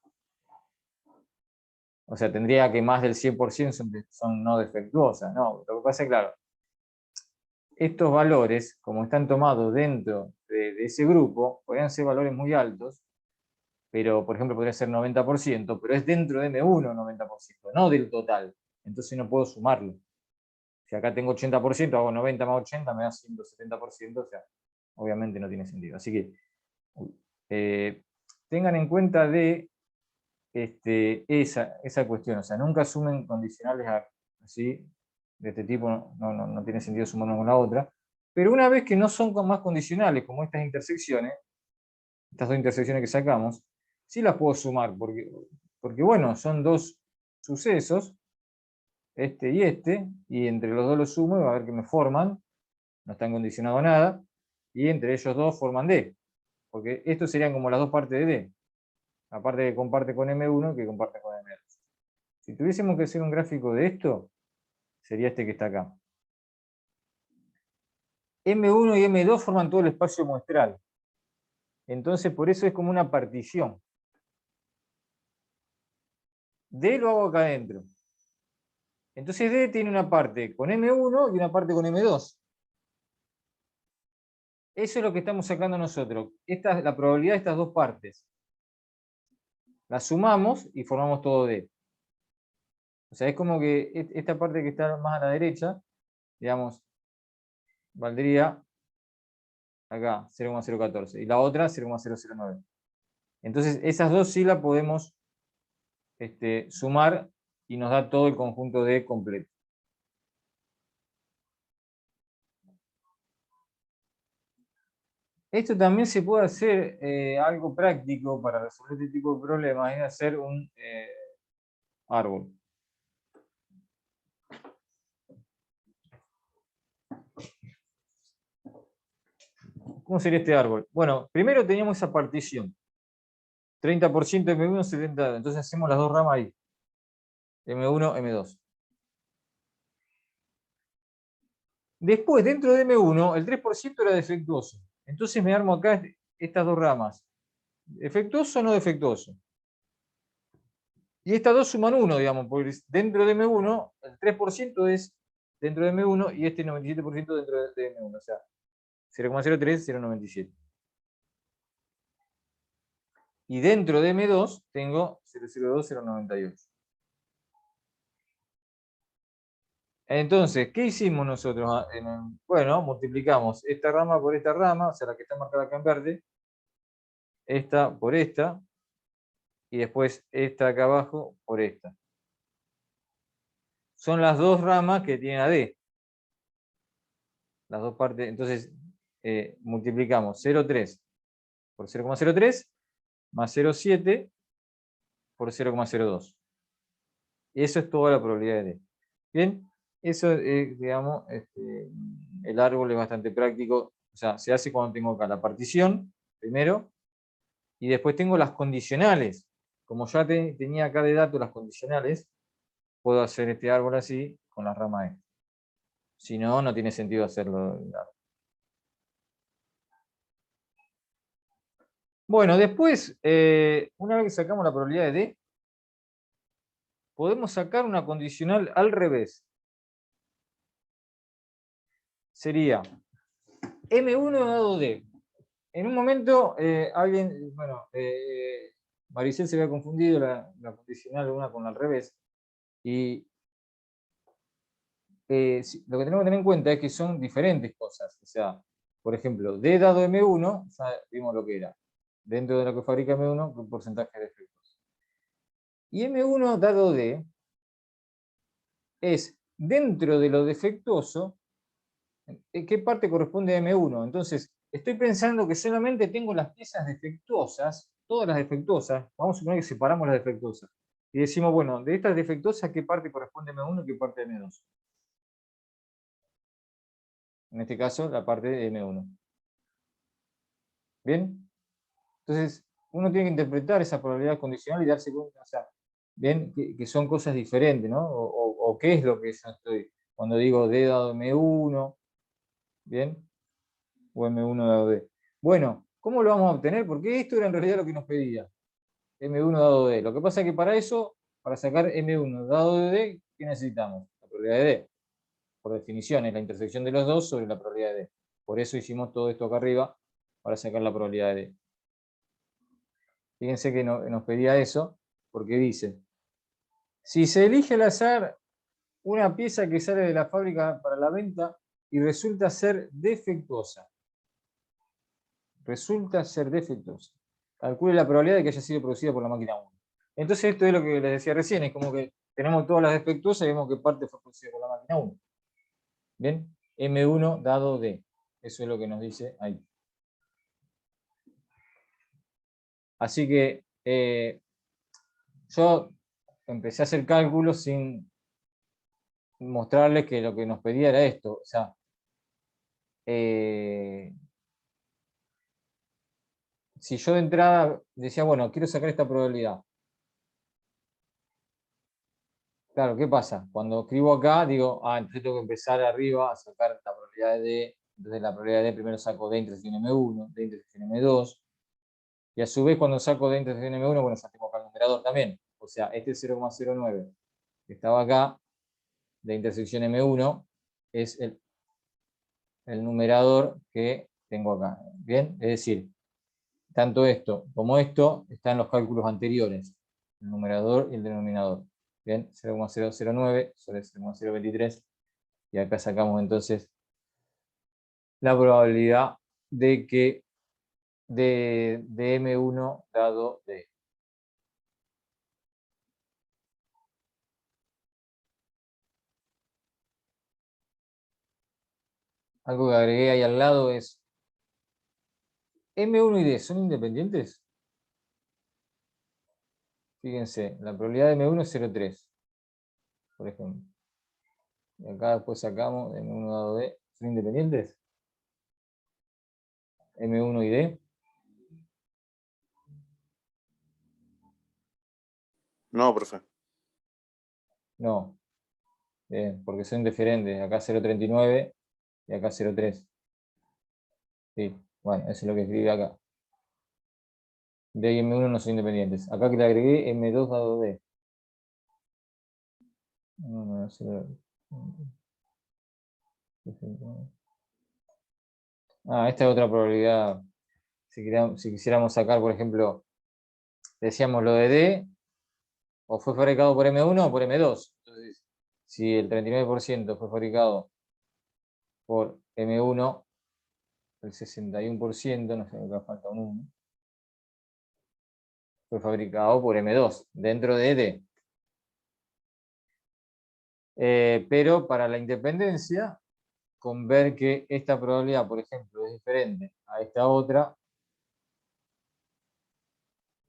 O sea, tendría que más del 100% son no defectuosas, ¿no? Lo que pasa es, claro, estos valores, como están tomados dentro de ese grupo, podrían ser valores muy altos, pero, por ejemplo, podría ser 90%, pero es dentro de M1 90%, no del total. Entonces no puedo sumarlo. Si acá tengo 80%, hago 90 más 80, me da 170%, o sea, obviamente no tiene sentido. Así que tengan en cuenta de esa cuestión, o sea, nunca sumen condicionales así, de este tipo, no tiene sentido sumar una con la otra, pero una vez que no son más condicionales, como estas intersecciones, estas dos intersecciones que sacamos, sí las puedo sumar, porque bueno, son dos sucesos, este, y entre los dos los sumo y va a ver que me forman, no están condicionados a nada, y entre ellos dos forman D, porque estos serían como las dos partes de D, la parte que comparte con M1 y que comparte con M2. Si tuviésemos que hacer un gráfico de esto, sería este que está acá. M1 y M2 forman todo el espacio muestral. Entonces, por eso es como una partición. D lo hago acá adentro. Entonces D tiene una parte con M1 y una parte con M2. Eso es lo que estamos sacando nosotros. Esta es la probabilidad de estas dos partes. Las sumamos y formamos todo D. O sea, es como que esta parte que está más a la derecha, digamos, valdría acá 0,014 y la otra 0,009. Entonces, esas dos sí las podemos sumar y nos da todo el conjunto D completo. Esto también se puede hacer algo práctico para resolver este tipo de problemas, es hacer un árbol. ¿Cómo sería este árbol? Bueno, primero teníamos esa partición. 30% M1, 70%. Entonces hacemos las dos ramas ahí. M1, M2. Después, dentro de M1, el 3% era defectuoso. Entonces me armo acá estas dos ramas. ¿Defectuoso o no defectuoso? Y estas dos suman 1, digamos, porque dentro de M1, el 3% es dentro de M1 y este 97% dentro de M1. O sea, 0,03, 0,97. Y dentro de M2 tengo 0,02, 0,98. Entonces, ¿qué hicimos nosotros? Bueno, multiplicamos esta rama por esta rama, o sea, la que está marcada acá en verde, esta por esta, y después esta acá abajo por esta. Son las dos ramas que tienen AD. Las dos partes, entonces multiplicamos 0,3 por 0,03 más 0,7 por 0,02. Eso es toda la probabilidad de D. Bien, eso es, digamos, el árbol es bastante práctico. O sea, se hace cuando tengo acá la partición, primero, y después tengo las condicionales. Como ya tenía acá de datos las condicionales, puedo hacer este árbol así con las ramas E. Si no, no tiene sentido hacerlo. Bueno, después, una vez que sacamos la probabilidad de D, podemos sacar una condicional al revés. Sería M1 dado D. En un momento, alguien, bueno, Maricel se había confundido la condicional una con al revés. Y lo que tenemos que tener en cuenta es que son diferentes cosas. O sea, por ejemplo, D dado M1, ya vimos lo que era. Dentro de lo que fabrica M1, un porcentaje de efectos. Y M1 dado D es dentro de lo defectuoso, ¿qué parte corresponde a M1? Entonces, estoy pensando que solamente tengo las piezas defectuosas, todas las defectuosas, vamos a suponer que separamos las defectuosas, y decimos, bueno, de estas defectuosas, ¿qué parte corresponde a M1 y qué parte a M2? En este caso, la parte de M1. ¿Bien? Entonces, uno tiene que interpretar esa probabilidad condicional y darse cuenta, o sea, bien, que son cosas diferentes, ¿no? O qué es lo que yo estoy, cuando digo D dado M1, ¿bien? O M1 dado D. Bueno, ¿cómo lo vamos a obtener? Porque esto era en realidad lo que nos pedía. M1 dado D. Lo que pasa es que para eso para sacar M1 dado de D, ¿qué necesitamos? La probabilidad de D. Por definición, es la intersección de los dos sobre la probabilidad de D. Por eso hicimos todo esto acá arriba, para sacar la probabilidad de D. Fíjense que nos pedía eso, porque dice, si se elige al azar una pieza que sale de la fábrica para la venta y resulta ser defectuosa. Calcule la probabilidad de que haya sido producida por la máquina 1. Entonces esto es lo que les decía recién, es como que tenemos todas las defectuosas y vemos que parte fue producida por la máquina 1. ¿Bien? M1 dado D. Eso es lo que nos dice ahí. Así que yo empecé a hacer cálculos sin mostrarles que lo que nos pedía era esto. O sea, si yo de entrada decía, bueno, quiero sacar esta probabilidad. Claro, ¿qué pasa? Cuando escribo acá, digo, entonces tengo que empezar arriba a sacar la probabilidad de D. Entonces la probabilidad de D primero saco D intersección M1, D intersección M2. Y a su vez, cuando saco D intersección M1, bueno, ya tengo acá el numerador también. O sea, este 0,09 que estaba acá, de intersección M1, es el numerador que tengo acá. ¿Bien? Es decir, tanto esto como esto están en los cálculos anteriores, el numerador y el denominador. Bien, 0,009 sobre 0,023, y acá sacamos entonces la probabilidad de que de M1 dado D. Algo que agregué ahí al lado es, M1 y D, ¿son independientes? Fíjense, la probabilidad de M1 es 0,3, por ejemplo. Y acá después sacamos M1 dado D, ¿son independientes? M1 y D. No, profe. No, porque son diferentes. Acá 0,39 y acá 0,3. Sí, bueno, eso es lo que escribí acá. D y M1 no son independientes. Acá que le agregué M2 dado D. Esta es otra probabilidad. Si quisiéramos sacar, por ejemplo, decíamos lo de D, o fue fabricado por M1 o por M2. Entonces, si el 39% fue fabricado por M1, el 61%, no sé, acá falta un 1, fue fabricado por M2, dentro de D. Pero para la independencia, con ver que esta probabilidad, por ejemplo, es diferente a esta otra,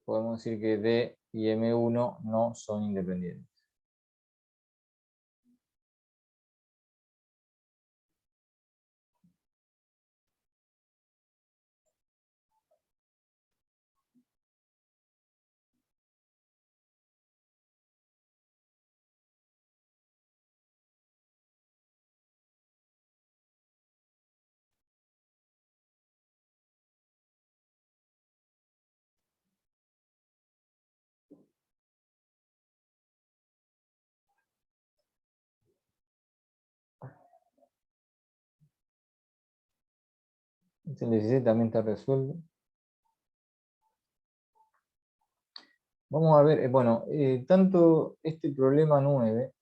podemos decir que D y M1 no son independientes. El 16 también está resuelto. Vamos a ver, bueno, tanto este problema 9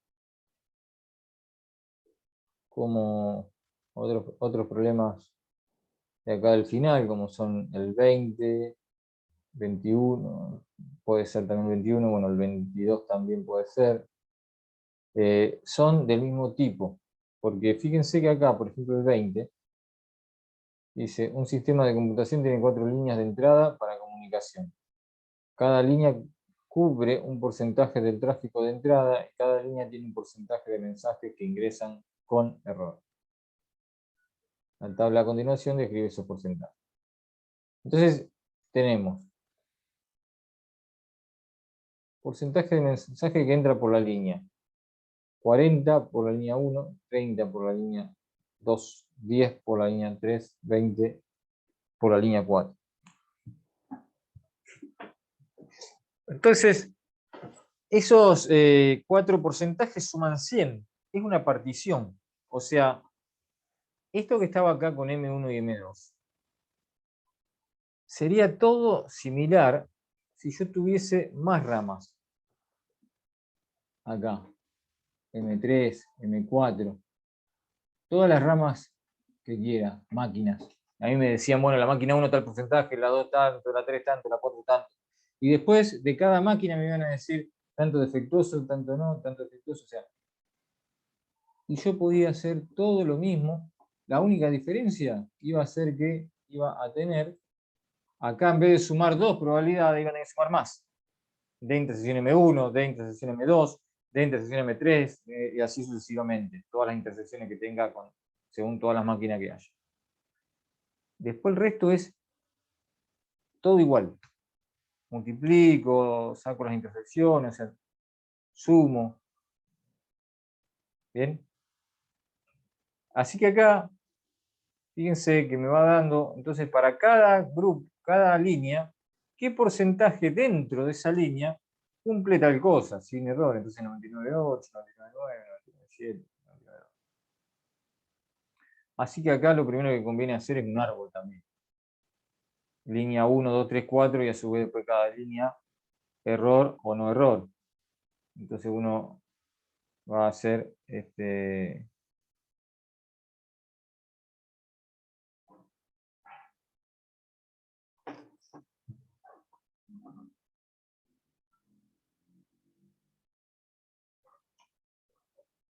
como otros problemas de acá del final, como son el 20, 21, puede ser también 21, bueno, el 22 también puede ser, son del mismo tipo, porque fíjense que acá, por ejemplo, el 20, dice, un sistema de computación tiene 4 líneas de entrada para comunicación. Cada línea cubre un porcentaje del tráfico de entrada y cada línea tiene un porcentaje de mensajes que ingresan con error. La tabla a continuación describe esos porcentajes. Entonces, tenemos porcentaje de mensaje que entra por la línea. 40 por la línea 1, 30 por la línea 2, 10 por la línea 3, 20 por la línea 4. Entonces, Esos 4 porcentajes suman 100. Es una partición. O sea, esto que estaba acá con M1 y M2 sería todo similar si yo tuviese más ramas. Acá, M3, M4, todas las ramas que quiera, máquinas. A mí me decían, bueno, la máquina 1 tal porcentaje, la 2 tanto, la 3 tanto, la 4 tanto. Y después de cada máquina me iban a decir tanto defectuoso, tanto no, tanto defectuoso. O sea, y yo podía hacer todo lo mismo. La única diferencia iba a ser que iba a tener, acá en vez de sumar 2 probabilidades, iban a sumar más. De intersección M1, de intersección M2, de intersección M3, y así sucesivamente. Todas las intersecciones que tenga según todas las máquinas que haya. Después el resto es todo igual. Multiplico, saco las intersecciones, o sea, sumo. ¿Bien? Así que acá, fíjense que me va dando, entonces para cada grupo, cada línea, qué porcentaje dentro de esa línea cumple tal cosa, sin error. Entonces 99,8, 99,9, 99,7, 99,8. Así que acá lo primero que conviene hacer es un árbol también. Línea 1, 2, 3, 4 y a su vez después cada línea, error o no error. Entonces uno va a hacer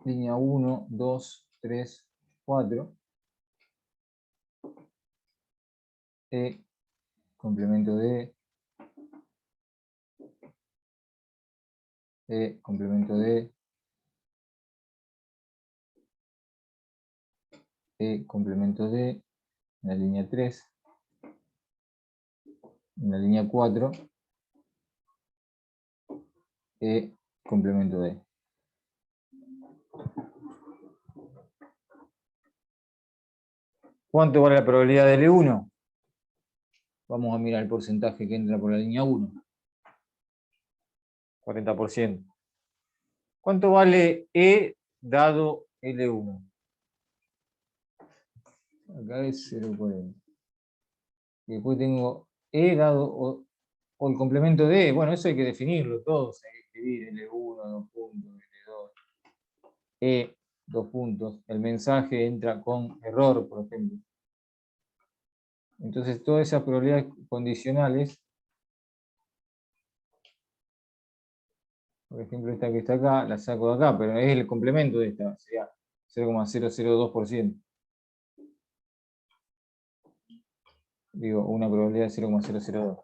línea 1, 2, 3, 4. E, complemento de E, complemento de E, complemento de, en la línea 3, en la línea 4, E, complemento de. ¿Cuánto vale la probabilidad de L1? Vamos a mirar el porcentaje que entra por la línea 1. 40%. ¿Cuánto vale E dado L1? Acá es 0,40. Y después tengo E dado, o el complemento de E. Bueno, eso hay que definirlo todo. Hay que escribir L1, 2 puntos, L2. E, 2 puntos. El mensaje entra con error, por ejemplo. Entonces, todas esas probabilidades condicionales, por ejemplo, esta que está acá, la saco de acá, pero es el complemento de esta, sería 0,002%. Digo, una probabilidad de 0,002.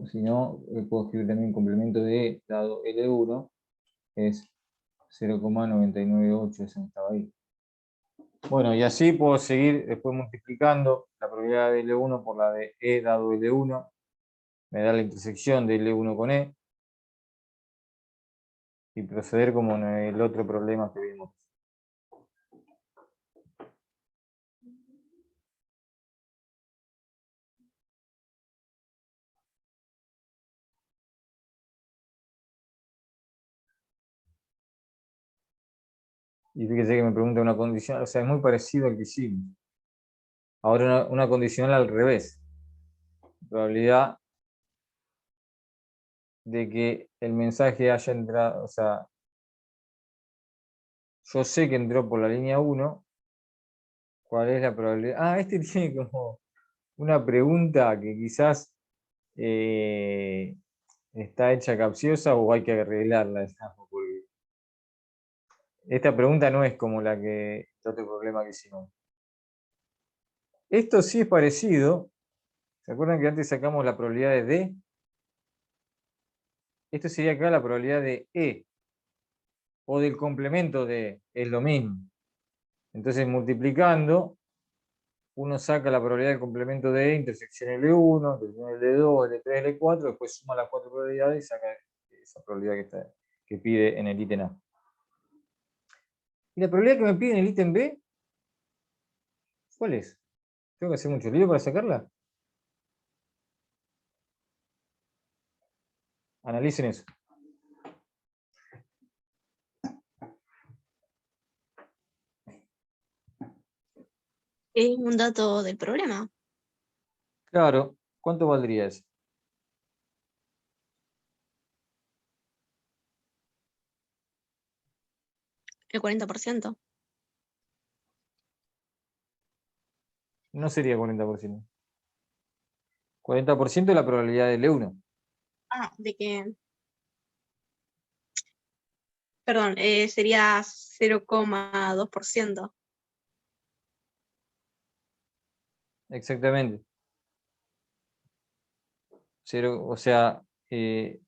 Si no, puedo escribir también complemento de E dado L1, es 0,998, esa estaba ahí. Bueno, y así puedo seguir después multiplicando la probabilidad de L1 por la de E dado L1. Me da la intersección de L1 con E. Y proceder como en el otro problema que vimos. Y fíjese que me pregunta una condición, o sea, es muy parecido al que hicimos. Ahora una condicional al revés. Probabilidad de que el mensaje haya entrado, o sea, yo sé que entró por la línea 1, ¿cuál es la probabilidad? Ah, este tiene como una pregunta que quizás está hecha capciosa o hay que arreglarla. Porque esta pregunta no es como el otro problema que hicimos. Esto sí es parecido. ¿Se acuerdan que antes sacamos la probabilidad de D? Esto sería acá la probabilidad de E. O del complemento de E, es lo mismo. Entonces multiplicando, uno saca la probabilidad del complemento de E, intersección L1, intersección L2, L3, L4, después suma las 4 probabilidades y saca esa probabilidad que pide en el ítem A. ¿Y la probabilidad que me pide en el ítem B? ¿Cuál es? ¿Tengo que hacer mucho lío para sacarla? Analicen eso. Es un dato del problema. Claro, ¿cuánto valdría eso? El 40%. No sería 40%. 40% es la probabilidad del E1. Ah, de que. Perdón, sería 0,2%. Exactamente. Cero, o sea, el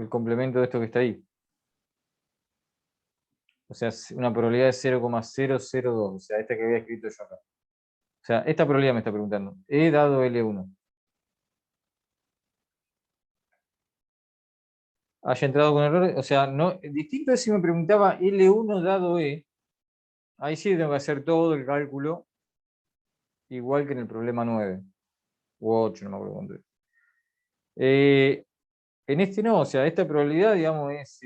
complemento de esto que está ahí. O sea, una probabilidad de 0,002. O sea, esta que había escrito yo acá. O sea, esta probabilidad me está preguntando. E dado L1. Haya entrado con error. O sea, no, distinto es si me preguntaba L1 dado E. Ahí sí tengo que hacer todo el cálculo. Igual que en el problema 9. U 8, no me acuerdo cuánto es. En este no, o sea, esta probabilidad, digamos, es,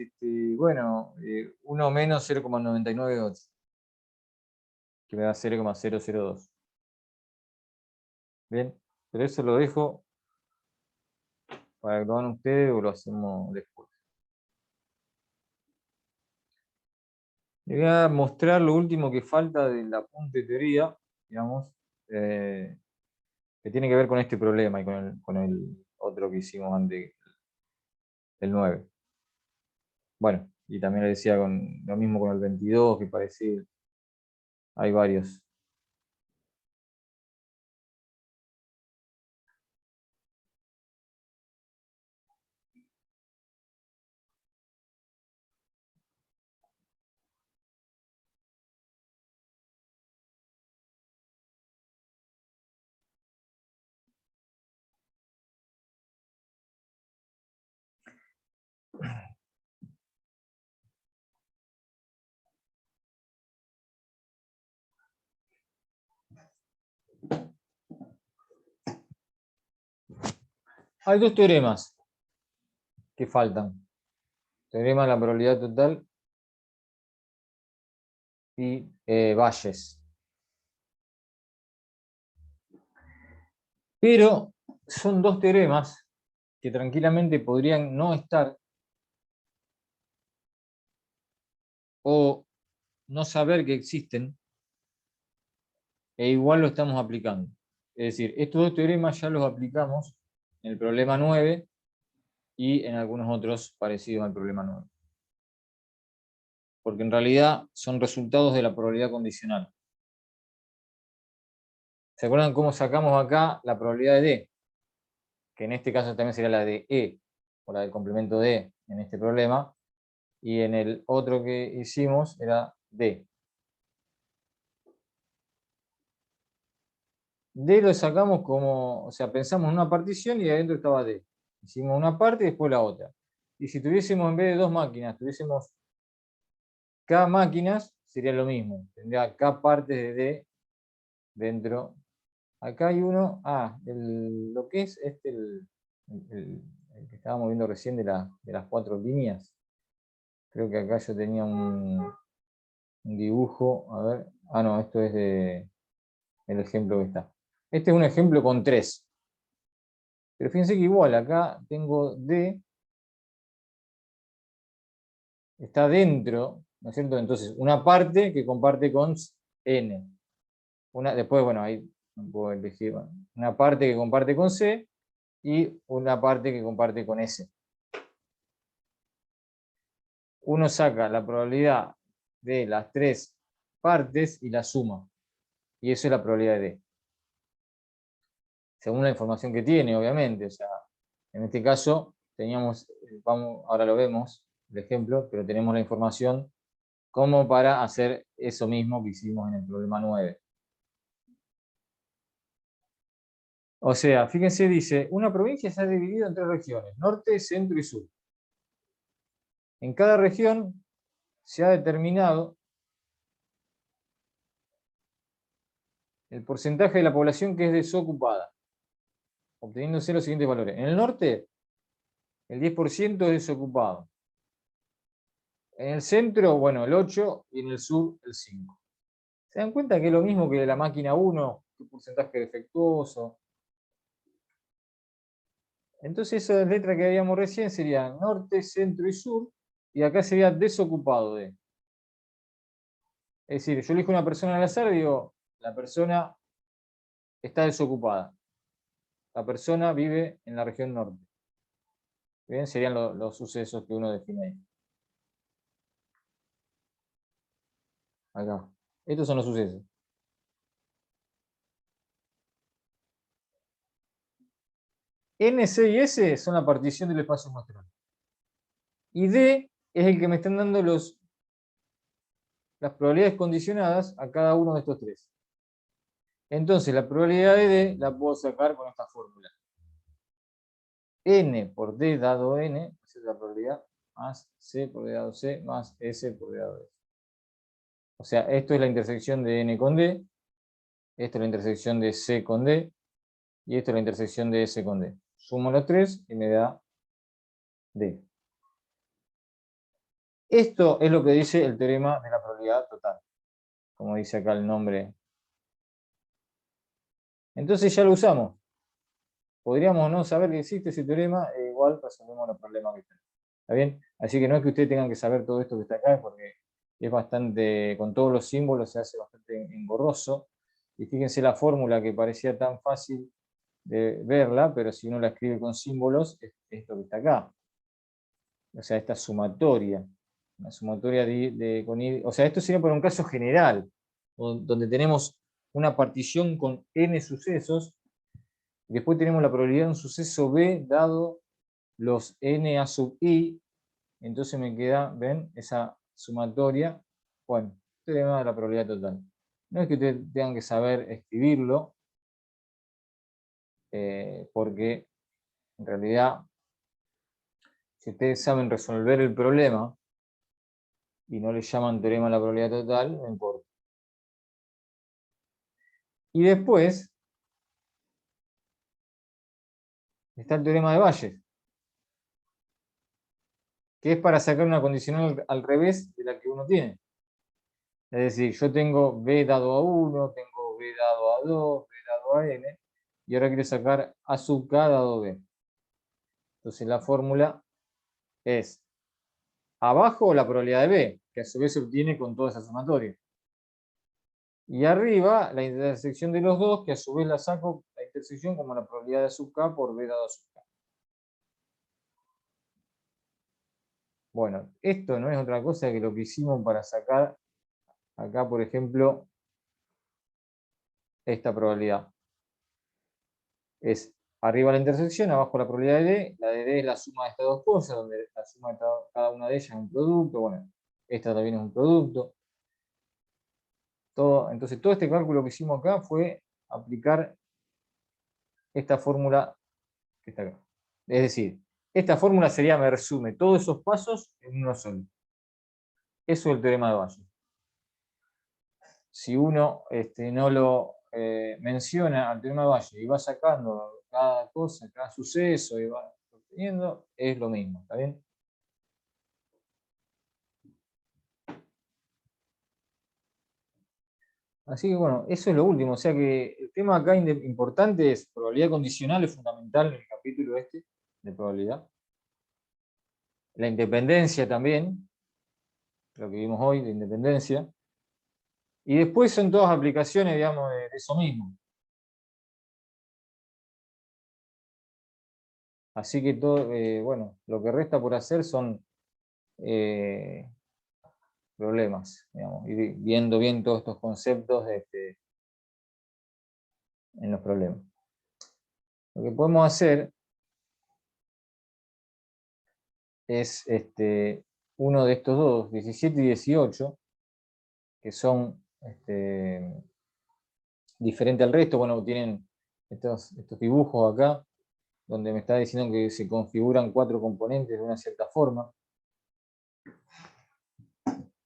bueno, 1 menos 0,998, que me da 0,002. Bien, pero eso lo dejo para que lo hagan ustedes o lo hacemos después. Les voy a mostrar lo último que falta del apunte de teoría, digamos, que tiene que ver con este problema y con el otro que hicimos antes, el 9. Bueno, y también le decía con lo mismo con el 22, que parecido. Hay varios. Hay dos teoremas que faltan. Teorema de la probabilidad total y Bayes. Pero son dos teoremas que tranquilamente podrían no estar o no saber que existen e igual lo estamos aplicando. Es decir, estos dos teoremas ya los aplicamos en el problema 9 y en algunos otros parecidos al problema 9. Porque en realidad son resultados de la probabilidad condicional. ¿Se acuerdan cómo sacamos acá la probabilidad de D? Que en este caso también sería la de E, o la del complemento D en este problema, y en el otro que hicimos era D. D lo sacamos como, o sea, pensamos en una partición y adentro estaba D. Hicimos una parte y después la otra. Y si tuviésemos en vez de dos máquinas, tuviésemos K máquinas, sería lo mismo. Tendría K partes de D dentro. Acá hay uno, lo que es el que estábamos viendo recién de las 4 líneas. Creo que acá yo tenía un dibujo, a ver, no, esto es el ejemplo que está. Este es un ejemplo con 3. Pero fíjense que igual acá tengo D, está dentro, ¿no es cierto? Entonces, una parte que comparte con N. Después, bueno, ahí puedo elegir una parte que comparte con C y una parte que comparte con S. Uno saca la probabilidad de las 3 partes y la suma. Y eso es la probabilidad de D. Según la información que tiene, obviamente. O sea, en este caso, teníamos, ahora lo vemos, el ejemplo, pero tenemos la información como para hacer eso mismo que hicimos en el problema 9. O sea, fíjense, dice, una provincia se ha dividido en 3 regiones, norte, centro y sur. En cada región se ha determinado el porcentaje de la población que es desocupada, obteniéndose los siguientes valores. En el norte, el 10% es desocupado. En el centro, bueno, el 8 y en el sur el 5. ¿Se dan cuenta que es lo mismo que la máquina 1? ¿Qué porcentaje defectuoso? Entonces esas letras que habíamos recién serían norte, centro y sur, y acá sería desocupado de. Es decir, yo elijo una persona al azar y digo, la persona está desocupada. La persona vive en la región norte. Bien, serían los sucesos que uno define ahí. Acá. Estos son los sucesos. N, C y S son la partición del espacio muestral. Y D es el que me están dando las probabilidades condicionadas a cada uno de estos tres. Entonces, la probabilidad de D la puedo sacar con esta fórmula. N por D dado N, esa es la probabilidad, más C por D dado C, más S por D dado S. O sea, esto es la intersección de N con D, esto es la intersección de C con D, y esto es la intersección de S con D. Sumo los tres y me da D. Esto es lo que dice el teorema de la probabilidad total, como dice acá el nombre. Entonces ya lo usamos. Podríamos no saber que existe ese teorema e igual resolvemos los problemas que tenemos. ¿Está bien? Así que no es que ustedes tengan que saber todo esto que está acá, porque es bastante, con todos los símbolos se hace bastante engorroso. Y fíjense la fórmula que parecía tan fácil de verla, pero si uno la escribe con símbolos, es esto que está acá. O sea, esta sumatoria. Una sumatoria o sea, esto sería para un caso general, donde tenemos una partición con n sucesos, y después tenemos la probabilidad de un suceso B dado los n a sub i, entonces me queda, ¿ven? Esa sumatoria, bueno, teorema de la probabilidad total. No es que ustedes tengan que saber escribirlo, porque en realidad, si ustedes saben resolver el problema y no le llaman teorema de la probabilidad total, no importa. Y después está el teorema de Bayes, que es para sacar una condicional al revés de la que uno tiene. Es decir, yo tengo B dado a 1, tengo B dado a 2, B dado a n, y ahora quiero sacar A sub k dado B. Entonces la fórmula es abajo la probabilidad de B, que a su vez se obtiene con toda esa sumatoria. Y arriba la intersección de los dos, que a su vez la saco la intersección como la probabilidad de A sub k por B dado a sub k. Bueno, esto no es otra cosa que lo que hicimos para sacar acá, por ejemplo, esta probabilidad. Es arriba la intersección, abajo la probabilidad de D. La de D es la suma de estas dos cosas, donde la suma de cada una de ellas es un producto. Bueno, esta también es un producto. Entonces, todo este cálculo que hicimos acá fue aplicar esta fórmula que está acá. Es decir, esta fórmula me resume todos esos pasos en uno solo. Eso es el teorema de Bayes. Si uno no lo menciona al teorema de Bayes y va sacando cada cosa, cada suceso y va obteniendo, es lo mismo, ¿está bien? Así que bueno, eso es lo último. O sea que el tema acá importante es probabilidad condicional, es fundamental en el capítulo este de probabilidad. La independencia también, lo que vimos hoy de independencia. Y después son todas aplicaciones, digamos, de eso mismo. Así que todo, bueno, lo que resta por hacer son problemas, digamos, ir viendo bien todos estos conceptos en los problemas. Lo que podemos hacer es uno de estos dos, 17 y 18, que son diferentes al resto. Bueno, tienen estos dibujos acá, donde me está diciendo que se configuran 4 componentes de una cierta forma.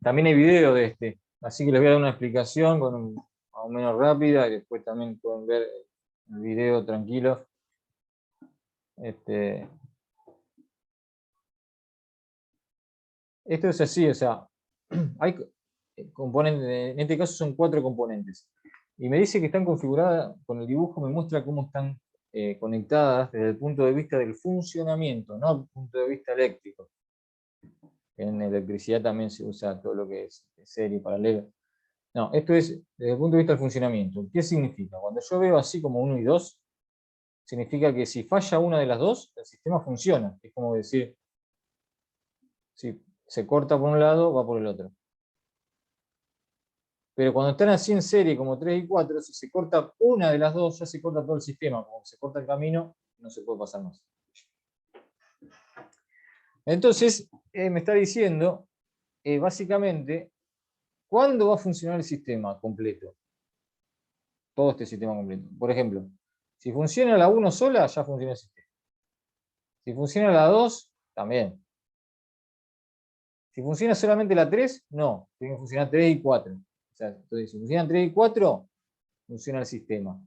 También hay video de así que les voy a dar una explicación más o menos rápida, y después también pueden ver el video tranquilos. Esto es así, o sea, hay componentes, en este caso son 4 componentes. Y me dice que están configuradas, con el dibujo me muestra cómo están conectadas desde el punto de vista del funcionamiento, no desde el punto de vista eléctrico. En electricidad también se usa todo lo que es serie, paralelo. No, esto es desde el punto de vista del funcionamiento. ¿Qué significa? Cuando yo veo así como 1 y 2, significa que si falla una de las dos, el sistema funciona. Es como decir, si se corta por un lado, va por el otro. Pero cuando están así en serie como 3 y 4, si se corta una de las dos, ya se corta todo el sistema. Como se corta el camino, no se puede pasar más. Entonces, me está diciendo, básicamente, ¿cuándo va a funcionar el sistema completo? Todo este sistema completo. Por ejemplo, si funciona la 1 sola, ya funciona el sistema. Si funciona la 2, también. Si funciona solamente la 3, no. Tiene que funcionar 3 y 4. O sea, entonces, si funcionan 3 y 4, funciona el sistema.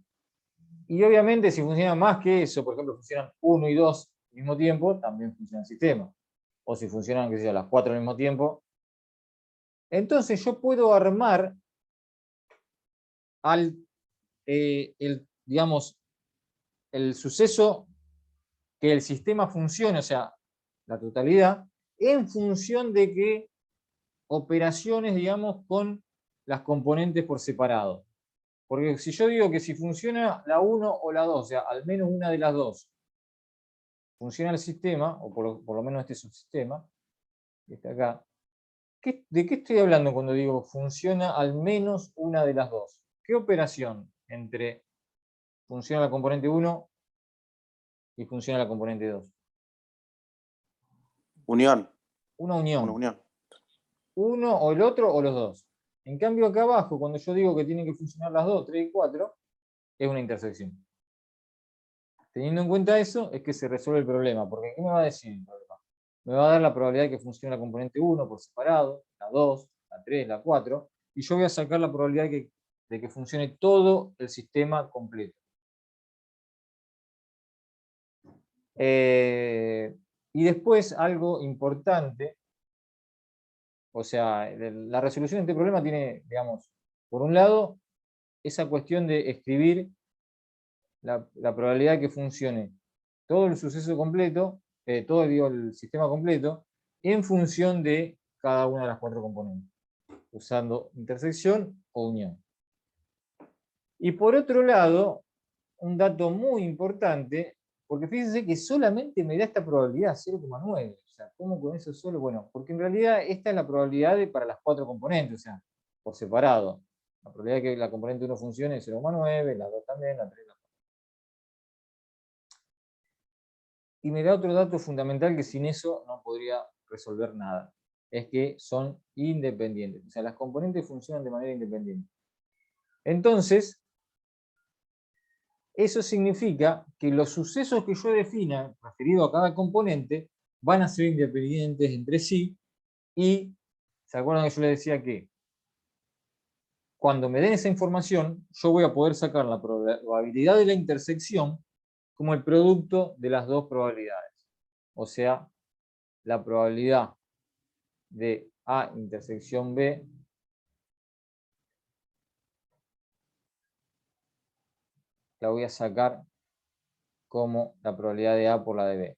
Y obviamente, si funciona más que eso, por ejemplo, funcionan 1 y 2 al mismo tiempo, también funciona el sistema. O si funcionan, qué sé yo, las 4 al mismo tiempo. Entonces, yo puedo armar digamos, el suceso que el sistema funcione, o sea, la totalidad, en función de que operaciones, digamos, con las componentes por separado. Porque si yo digo que si funciona la 1 o la 2, o sea, al menos una de las dos, funciona el sistema, o por lo menos este subsistema, que está acá, ¿de qué estoy hablando cuando digo funciona al menos una de las dos? ¿Qué operación entre funciona la componente 1 y funciona la componente 2? Unión. Una Una unión. unión. Uno o el otro o los dos. En cambio acá abajo, cuando yo digo que tienen que funcionar las 2, 3 y 4, es una intersección. Teniendo en cuenta eso, es que se resuelve el problema. Porque ¿qué me va a decir el problema? Me va a dar la probabilidad de que funcione la componente 1 por separado, la 2, la 3, la 4, y yo voy a sacar la probabilidad de que funcione todo el sistema completo. Y después, algo importante, o sea, la resolución de este problema tiene, digamos, por un lado, esa cuestión de escribir la probabilidad de que funcione todo el suceso completo, todo digo, el sistema completo, en función de cada una de las 4 componentes, usando intersección o unión. Y por otro lado, un dato muy importante, porque fíjense que solamente me da esta probabilidad 0,9. O sea, ¿cómo con eso solo? Bueno, porque en realidad esta es la probabilidad para las 4 componentes, o sea, por separado. La probabilidad de que la componente 1 funcione es 0,9, la 2 también, la 3, la 4. Y me da otro dato fundamental que sin eso no podría resolver nada. Es que son independientes. O sea, las componentes funcionan de manera independiente. Entonces, eso significa que los sucesos que yo defina, referido a cada componente, van a ser independientes entre sí. Y, ¿se acuerdan que yo les decía que cuando me den esa información, yo voy a poder sacar la probabilidad de la intersección como el producto de las dos probabilidades? O sea, la probabilidad de A intersección B la voy a sacar como la probabilidad de A por la de B.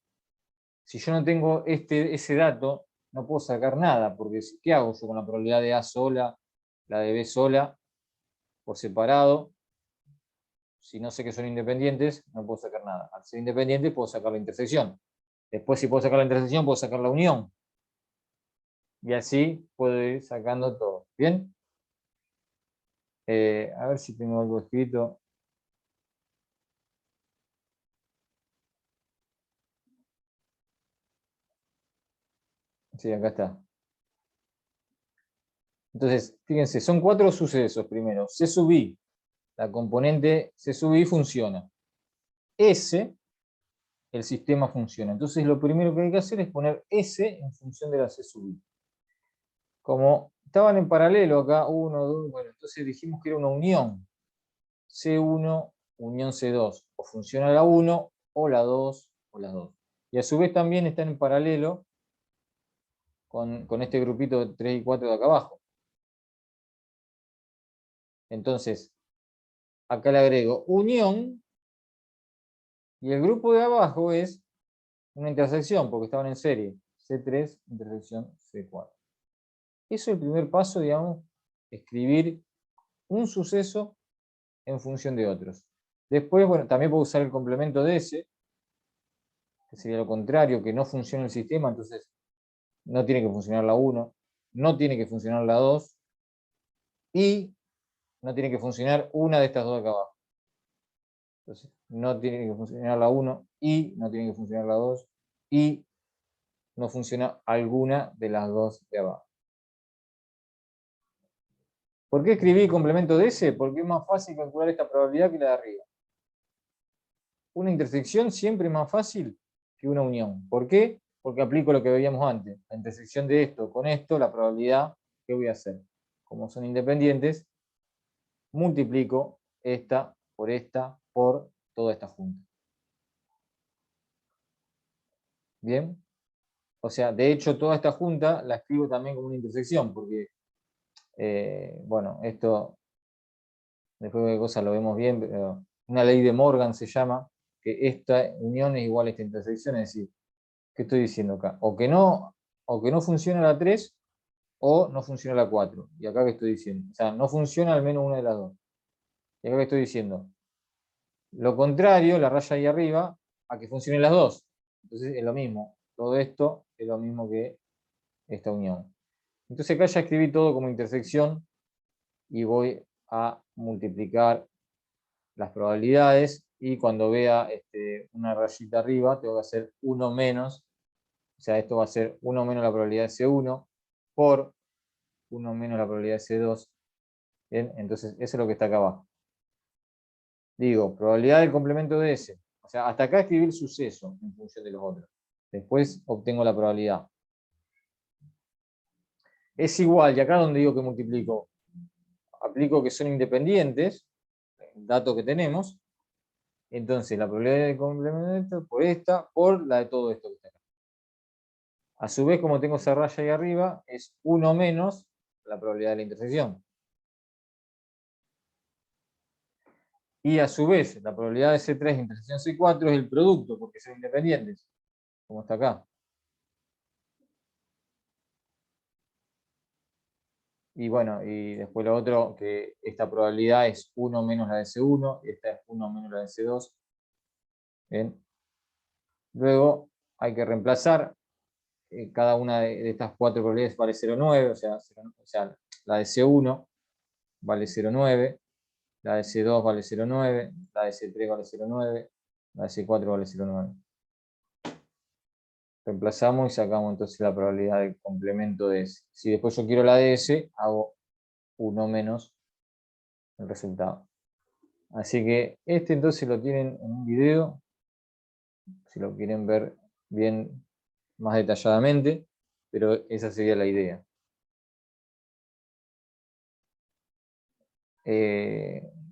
Si yo no tengo ese dato, no puedo sacar nada, porque ¿qué hago yo con la probabilidad de A sola, la de B sola, por separado? Si no sé que son independientes, no puedo sacar nada. Al ser independiente, puedo sacar la intersección. Después, si puedo sacar la intersección, puedo sacar la unión. Y así puedo ir sacando todo. ¿Bien? A ver si tengo algo escrito. Sí, acá está. Entonces, fíjense, son 4 sucesos primero. C sub I, la componente C sub I funciona. S, el sistema funciona. Entonces, lo primero que hay que hacer es poner S en función de la C sub I. Como estaban en paralelo acá, 1, 2, bueno, entonces dijimos que era una unión. C1, unión C2. O funciona la 1, o la 2, o la 2. Y a su vez también están en paralelo con este grupito de 3 y 4 de acá abajo. Entonces, acá le agrego unión, y el grupo de abajo es una intersección, porque estaban en serie. C3 intersección C4. Eso es el primer paso, digamos, escribir un suceso en función de otros. Después, bueno, también puedo usar el complemento de ese, que sería lo contrario, que no funciona el sistema, entonces no tiene que funcionar la 1, no tiene que funcionar la 2, y no tiene que funcionar una de estas dos de acá abajo. Entonces, no tiene que funcionar la 1, y no tiene que funcionar la 2, y no funciona alguna de las dos de abajo. ¿Por qué escribí complemento de ese? Porque es más fácil calcular esta probabilidad que la de arriba. Una intersección siempre es más fácil que una unión. ¿Por qué? Porque aplico lo que veíamos antes. La intersección de esto con esto, la probabilidad que voy a hacer. Como son independientes, multiplico esta por toda esta junta. ¿Bien? O sea, de hecho, toda esta junta la escribo también como una intersección, porque, bueno, esto, después de cosas lo vemos bien, pero una ley de Morgan se llama, que esta unión es igual a esta intersección, es decir, ¿qué estoy diciendo acá? O que no funciona la 3, o no funciona la 4. Y acá que estoy diciendo, o sea, no funciona al menos una de las dos. Y acá que estoy diciendo, lo contrario, la raya ahí arriba, a que funcionen las dos. Entonces es lo mismo. Todo esto es lo mismo que esta unión. Entonces acá ya escribí todo como intersección y voy a multiplicar las probabilidades, y cuando vea una rayita arriba tengo que hacer 1 menos, o sea, esto va a ser 1 menos la probabilidad de C1 por 1 menos la probabilidad de C2. ¿Bien? Entonces eso es lo que está acá abajo. Digo, probabilidad del complemento de S. O sea, hasta acá escribí el suceso en función de los otros. Después obtengo la probabilidad. Es igual, y acá donde digo que multiplico, aplico que son independientes, el dato que tenemos. Entonces la probabilidad del complemento por esta, por la de todo esto que está acá. A su vez, como tengo esa raya ahí arriba, es 1 menos la probabilidad de la intersección. Y a su vez, la probabilidad de C3 intersección C4 es el producto, porque son independientes, como está acá. Y bueno, y después lo otro, que esta probabilidad es 1 menos la de C1, y esta es 1 menos la de C2. Bien. Luego hay que reemplazar, cada una de estas 4 probabilidades vale 0,9, o sea, la de C1 vale 0,9, la de C2 vale 0,9, la de C3 vale 0,9, la de C4 vale 0,9. Reemplazamos y sacamos entonces la probabilidad del complemento de S. Si después yo quiero la de S, hago 1 menos el resultado. Así que entonces lo tienen en un video, si lo quieren ver bien más detalladamente, pero esa sería la idea.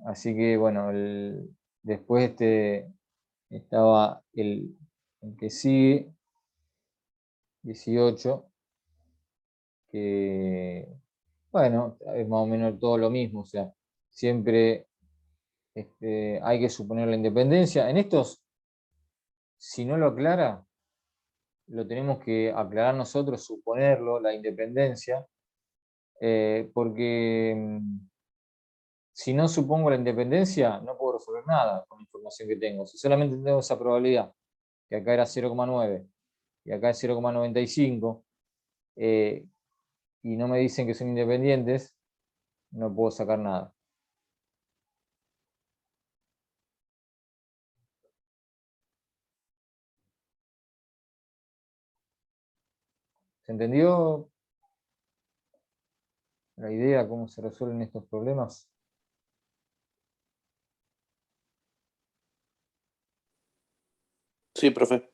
Así que bueno, después estaba el que sigue, 18, que bueno, es más o menos todo lo mismo, o sea, siempre hay que suponer la independencia. En estos, si no lo aclara, lo tenemos que aclarar nosotros, suponerlo, la independencia, porque si no supongo la independencia, no puedo resolver nada con la información que tengo. Si solamente tengo esa probabilidad, que acá era 0,9 y acá es 0,95, y no me dicen que son independientes, no puedo sacar nada. ¿Se entendió la idea, cómo se resuelven estos problemas? Sí, profe.